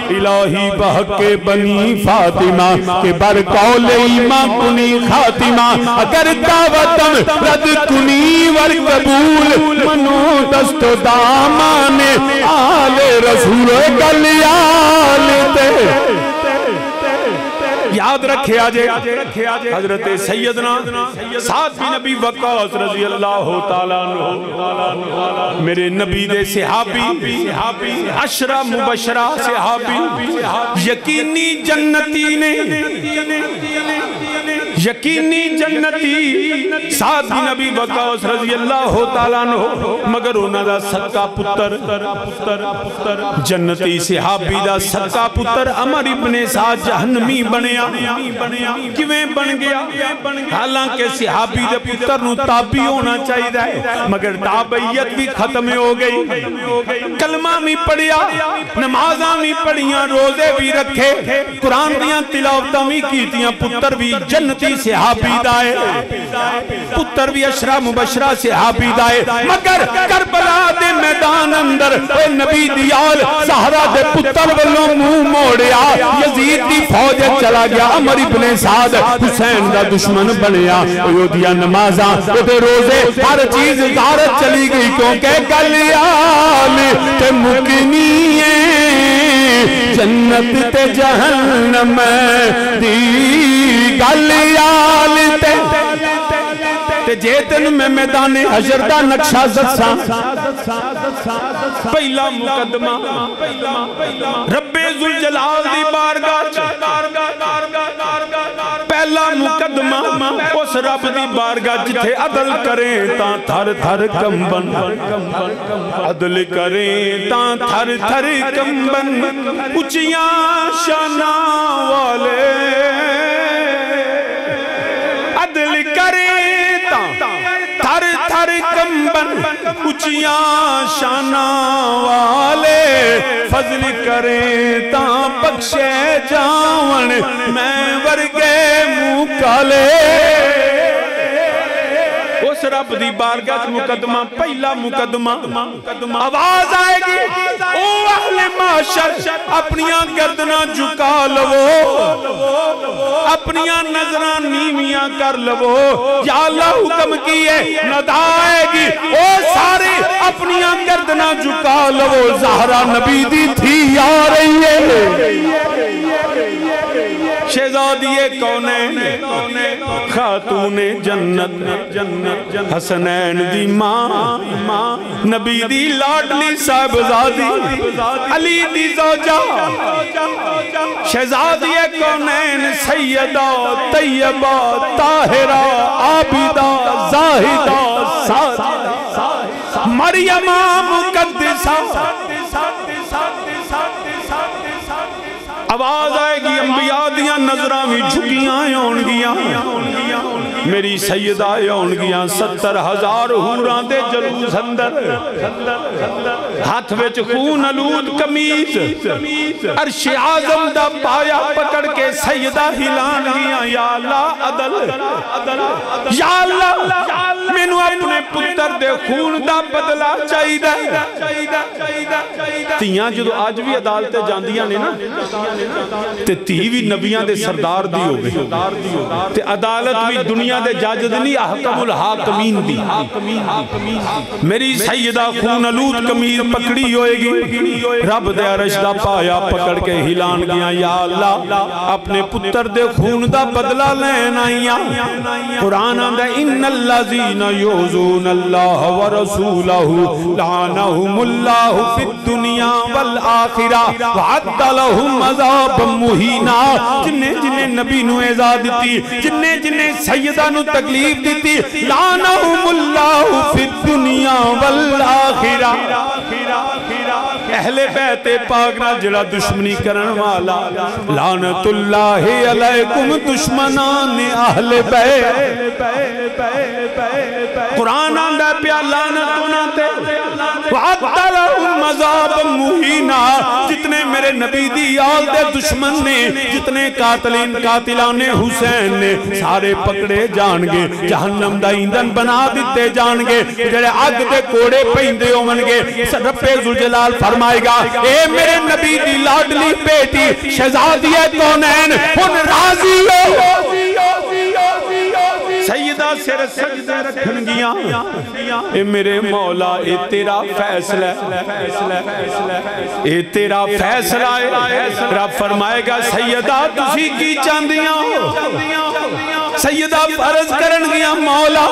الہی بحق بنی فاطمہ کہ بر قول ایمان کنی خاتمہ اگر دعوتم رد کنی ور قبول منو دست و دامان آل رسول کلیال تے یاد رکھے آجے حضرت سیدنا سعد بن ابی وقاص رضی اللہ تعالیٰ عنہ میرے نبی دے صحابی عشرہ مبشرہ صحابی یقینی جنتی نے یقینی جنتی سعد بن ابی وقاص رضی اللہ تعالیٰ عنہ مگر انہاں دا صدقہ پتر جنتی صحابی دا صدقہ پتر عمر ابن سعد جہنمی بنیا کیویں بن گیا حالانکہ صحابی دے پتر نو تابعی ہونا چاہیے مگر تابعیت بھی ختم ہو گئی کلمہ بھی پڑھیا نمازاں بھی پڑھیاں روزے بھی رکھے قرآن دیاں تلاوتاں بھی کیتیاں پتر بھی جنتی صحابی دائے پتر بھی عشرہ مبشرہ صحابی دائے مگر کربلا دے میدان اندر اے نبی دیال زہرہ دے پتر والوں منہ موڑیا یزید دی فوج چلا گیا عمر ابن سعد حسین دا دشمن بنیا یودیا نمازاں تے روزے ہر چیز غارت چلی گئی کیونکہ کلیال تے مکنی جنت تے جہنم دی کلیال تے جیتن میں میدان حشر دا نقشہ زدساں پہلا مقدمہ رب ذوالجلال دی بارگاہ پہلا مقدمہ اس رب دی بارگاہ جتھے عدل کریں تاں تھر تھر کمبن عدل کریں تاں تھر تھر کمبن اچیاں شانہ والے عدل کریں تاں تھر تھر کمبن اچیاں شانہ والے فضل کریں تاں بخشے جاون میں ورگے منہ کالے اس رب دی بارگاہ مقدمہ پہلا مقدمہ آواز آئے گی او اہل معاشر اپنیاں گردناں جھکا لو اپنیاں نظراں نیویاں کر لو یا اللہ حکم کیے ندا آئے گی او سارے اپنیاں گردناں جھکا لو زہرا نبی دی تھی آ رہی ہے شہزادی کونین خاتون جنت حسنین دی ماں نبی دی لاڈلی صاحبزادی علی دی زوجہ شہزادی کونین سیدہ طیبہ طاہرہ عابدہ زاہدہ سادہ مریم مقدسہ آواز آئے گی انبیاء دیاں نظرہ میں جھکیاں ہونگیاں میری سیدہ ہونگیاں 70,000 حوران دے جلوس اندر ہاتھ وچ خون آلود قمیض عرش اعظم دا پایا پکڑ کے سیدہ ہلان گیاں یا اللہ عدل یا اللہ مینوں اپنے پتر دے خون دا بدلہ چاہی دے تیاں جو آج بھی عدالت جاندیاں نے نا تے تیوی نبیاں دے سردار دی ہو گئے تے عدالت بھی دنیا دے جاجد نہیں احکم الحاکمین دی میری سیدہ خون آلود قمیض پکڑی ہوئے گی رب دے عرش دا پایا پکڑ کے ہلان گیا یا اللہ اپنے پتر دے خون دا بدلہ لین آئیاں قرآن آندہ ان الذین یعظون اللہ ورسولہ لعنہم اللہ فی الدنیا والآخرہ وعد لہم عذاب مہینہ جنہیں نبی نو اعزا دیتی جنہیں سیدہ نو تکلیف دیتی لعنہم اللہ فی الدنیا والآخرہ اہل بیت پاک نہ جڑا دشمنی کرن والا لعنت اللہ علیکم دشمنان اہل بیت قرآن آندہ پیا لعنتونا تے وعد لہم عذاب مہینہ جتنے میرے نبی دی آل دے دشمن نے جتنے قاتلان حسین نے سارے پکڑے جان گے جہنم دا ایندھن بنا دیتے جان گے جڑے آگ دے کوڑے پہندے ہومن گے رب ذوالجلال فرمائے گا اے میرے نبی دی لاڈلی بیٹی شہزادی کونین ان راضی ہو سیدہ سر سجدہ رکھن گیا اے میرے مولا اے تیرا فیصلہ اے تیرا فیصلہ رب فرمائے گا سیدہ تسی کی چاندیاں ہو سیدہ فرض کرن گیا مولا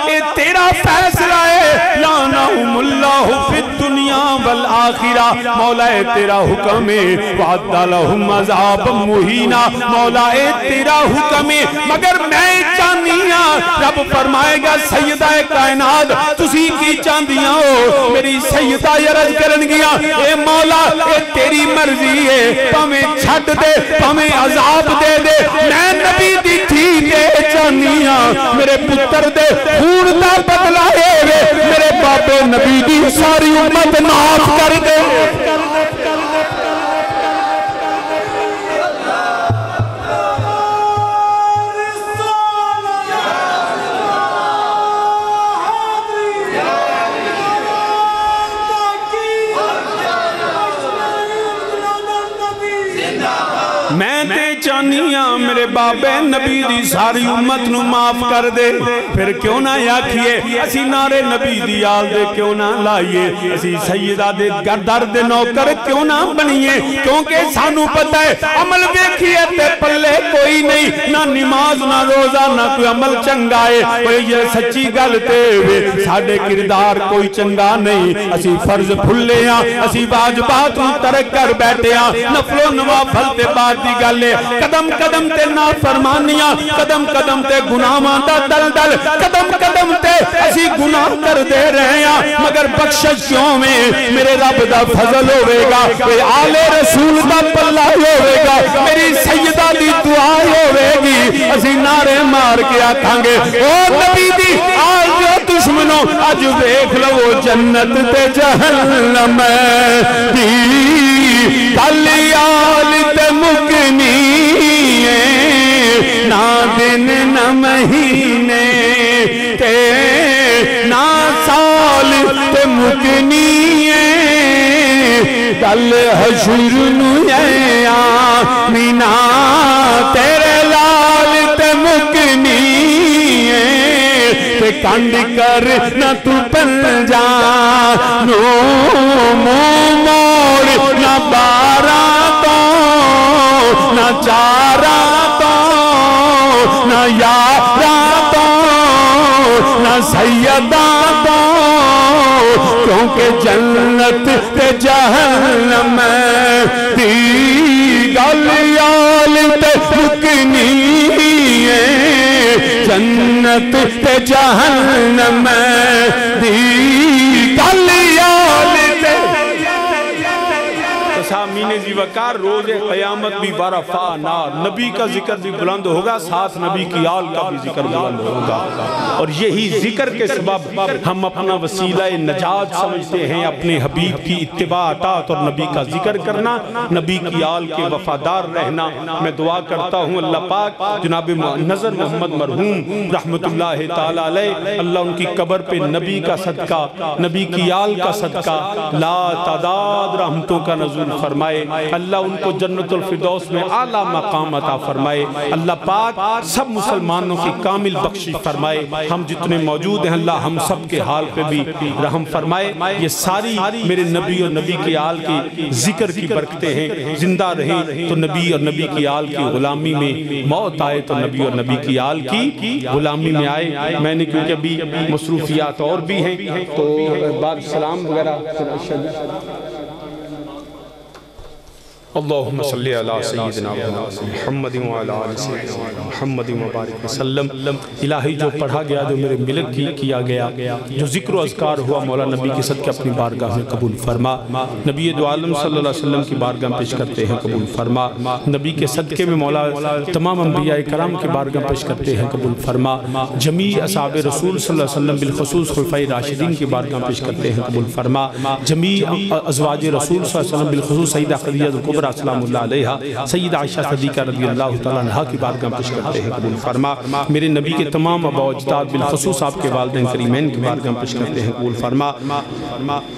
اے تیرا فیصلہ ہے لعنہم اللہ فی الدنیا والآخرہ مولا اے تیرا حکم ہے وعد لہم عذاب مہینہ مولا اے تیرا حکم ہے مگر میں چاندیاں رب فرمائے گا سیدہ کائنات تسی کی چاندیاں ہو میری سیدہ عرض کرن گیا اے مولا اے تیری مرضی ہے پہمیں چھٹ دے پہمیں عذاب دے دے میں نبی دی تھی دے چاندیاں میرے پتر دے خون دا بدلہ ہے میرے باپ نبی دی ساری امت معاف کر دے میں تے چانیاں میرے بابے نبی دی ساری امت نو معاف کر دے پھر کیوں نہ یاکھیے اسی نارے نبی دی آل دے کیوں نہ لائیے اسی سیدہ دے گردر دے نوکر کیوں نہ بنیے کیونکہ سانو پتہ ہے عمل دیکھیے تے پلے کوئی نہیں نہ نماز نہ روزہ نہ کوئی عمل چنگائے یہ سچی گلتے ہوئے ساڑھے کردار کوئی چنگا نہیں اسی فرض بھولے ہیں اسی واجبات ترک کر بیٹھے ہیں نفل و نوافل تے بات دی گلے قدم قدم تے نافل فرمانیاں قدم قدم تے گناہاں دا دلدل قدم قدم تے اسی گناہ کر دے رہے ہیں مگر بخشش کیوں میں میرے رب دا فضل ہوئے گا کوئی آل رسول دا پلہ ہوئے گا میری سیدہ دی دعا ہوئے گی اسی نعرے مار کے آکھاں گے او نبی دی آل جو دشمنوں اج دیکھ لو جنت تے جہنم دی کلیال تے مکنی نہ دن نہ مہینے تے نہ سال تے مکنی کل حشر نویا مینا تیرے لال تے مکنی تے کنڈ کر نہ تو پل جانو موڑ نہ بارہ تو نہ چارہ تو نہ یارہ تو نہ سیدہ تو کیونکہ جنت تے جہنم دی گلیال تے مکنی جنت تے جہنم دی گلیال تے سامین زیوکار روز قیامت بھی برفا نار نبی کا ذکر بھی بلند ہوگا ساتھ نبی کی آل کا بھی ذکر بلند ہوگا اور یہی ذکر کے سبب ہم اپنا وسیلہ نجات سمجھتے ہیں اپنے حبیب کی اتباع اطاعت اور نبی کا ذکر کرنا نبی کی آل کے وفادار رہنا میں دعا کرتا ہوں اللہ پاک جناب نظر محمد مرحوم رحمت اللہ تعالی علیہ اللہ ان کی قبر پہ نبی کا صدقہ نبی کی آل کا صدقہ لا تعداد رحمتوں کا نزول فرمائے اللہ ان کو جنت الفردوس میں اعلیٰ مقام عطا فرمائے اللہ پاک سب مسلمانوں کی کامل بخشی فرمائے ہم جتنے موجود ہیں اللہ ہم سب کے حال پہ بھی رحم فرمائے یہ ساری میرے نبی اور نبی کی آل کی ذکر کی برکتیں ہیں زندہ رہیں تو نبی اور نبی کی آل کی غلامی میں موت آئے تو نبی اور نبی کی آل کی غلامی میں آئے میں نے کیونکہ ابھی مصروفیات اور بھی ہیں تو بعد سلام وغیرہ اللہم صلی اللہ سیدنا محمد وعلی آل سیدنا محمد مبارک وسلم الہی جو پڑھا گیا جو میرے ملک کی کیا گیا جو ذکر و اذکار ہوا مولا نبی کے صدقے اپنی بارگاہ میں قبول فرما نبی دو عالم صلی اللہ علیہ وسلم کی بارگاہ میں پیش کرتے ہیں قبول فرما نبی کے صدقے میں مولا تمام انبیاء کرام کی بارگاہ میں پیش کرتے ہیں قبول فرما جمیع اصحاب رسول صلی اللہ علیہ وسلم بالخصوص خلفائے راشدین کی بارگاہ میں پیش کرتے ہیں قبول فرما جمیع ازواج رسول صلی اللہ علیہ وسلم بالخصوص سیدہ خدیجہ الکبریٰ سلام اللہ علیہ سیدہ عائشہ صدیقہ رضی اللہ تعالیٰ عنہ کی بارگاہ میں پیش کرتے ہیں قبول فرما میرے نبی کے تمام ابا و اجداد بالخصوص آپ کے والدین کریمین کی بارگاہ میں پیش کرتے ہیں قبول فرما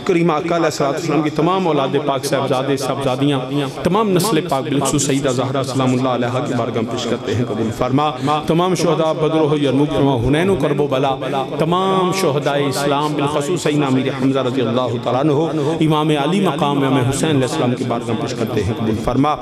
کریم آقا علیہ السلام کی تمام اولاد پاک صاحبزادے صاحبزادیاں تمام نسل پاک بالخصوص سیدہ زہرہ سلام اللہ علیہ کی بارگاہ میں پیش کرتے ہیں قبول فرما تمام شہداء بدر و یرموک حنین و کرب و بلا تمام شہداء اسلام بالخصوص سیدنا امیر حمزہ رضی اللہ تعالیٰ عنہ امام علی مقام امام حسین علیہ السلام کی بارگاہ میں پیش کرتے ہیں قبول فرما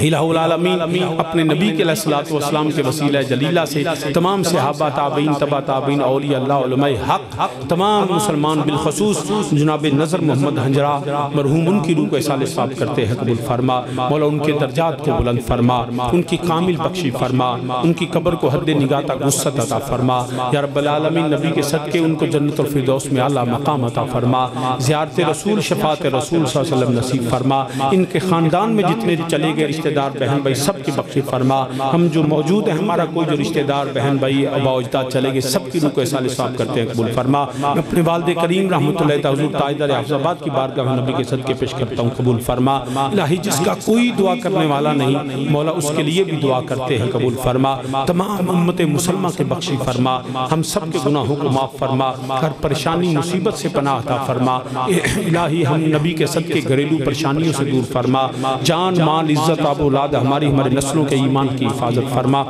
الہ العالمین اپنے نبی کے علیہ السلام کے وسیلہ جلیلہ سے تمام صحابہ تابعین تبع تابعین اولیاء اللہ علماء حق تمام مسلمان بالخصوص جناب نظر محمد ہنجرہ مرحوم ان کی روح کو احسال ثواب کرتے ہیں قبول فرما مولا ان کے درجات کو بلند فرما ان کی کامل بخشی فرما ان کی قبر کو حد نگاہ تک وسعت عطا فرما یا رب العالمین نبی کے صدقے ان کو جنت الفردوس میں اعلیٰ مقام عطا فرما زیارت رسول شفاعت رسول صلی اللہ علیہ وسلم نصیب فرما ان کے خاندان میں جتنے چلے گئے رشتہ دار بہن بھائی سب کی بخشی فرما ہم جو موجود ہیں ہمارا کوئی جو رشتہ دار بہن بھائی ابا و اجداد چلے گئے سب کی روح کو احسال ثواب کرتے ہیں قبول فرما میں اپنے والد کریم رحمت اللہ تعالی حضور تاجدار حفظ آباد کی بارگاہ میں نبی کے صدقے پیش کرتا ہوں قبول فرما الہی جس کا کوئی دعا کرنے والا نہیں مولا اس کے لیے بھی دعا کرتے ہیں قبول فرما تمام امت مسلمہ کے بخشی فرما ہم سب کے گناہوں کو معاف فرما ہر پریشانی مصیبت سے پناہ عطا فرما الہی ہم نبی کے صدقے گھریلو پریشانیوں سے دور فرما جان مال عزت آب اولاد ہمارے نسلوں کے ایمان کی حفاظت فرما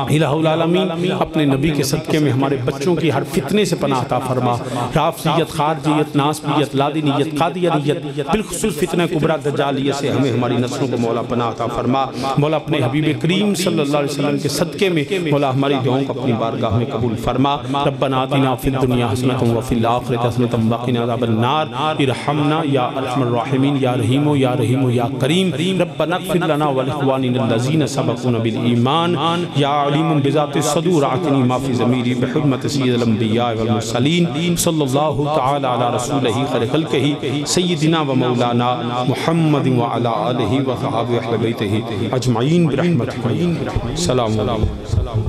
الہ العالمین اپنے نبی کے صدقے میں ہمارے بچوں کی ہر فتنے سے پناہ عطا فرما رافضیت خارجیت ناسبیت لادینیت قادیانیت بالخصوص فتنہ کبریٰ دجالیت سے ہمیں ہماری نسلوں کو مولا پناہ عطا فرما مولا اپنے حبیب کریم صلی اللہ علیہ وسلم کے صدقے میں مولا ہماری دعاؤں کو اپنی بارگاہ میں قبول فرما ربنا آتنا فی الدنیا حسنۃ وفی الآخرۃ حسنۃ وقنا عذاب النار ارحمنا یا ارحم الراحمین یا رحیم یا رحیم رحیم یا کریم ربنا اغفر لنا ولاخواننا الذین سبقونا بالایمان یا علیم بذات الصدور اعطنی ما فی ضمیری بحرمت سید الانبیاء والمرسلین صلی اللہ تعالی علی رسولہ خیر خلقہ سیدنا و مولانا محمد وعلی آلہ و صحابہ اہل بیتہ اجمعین برحمتک. السلام علیکم.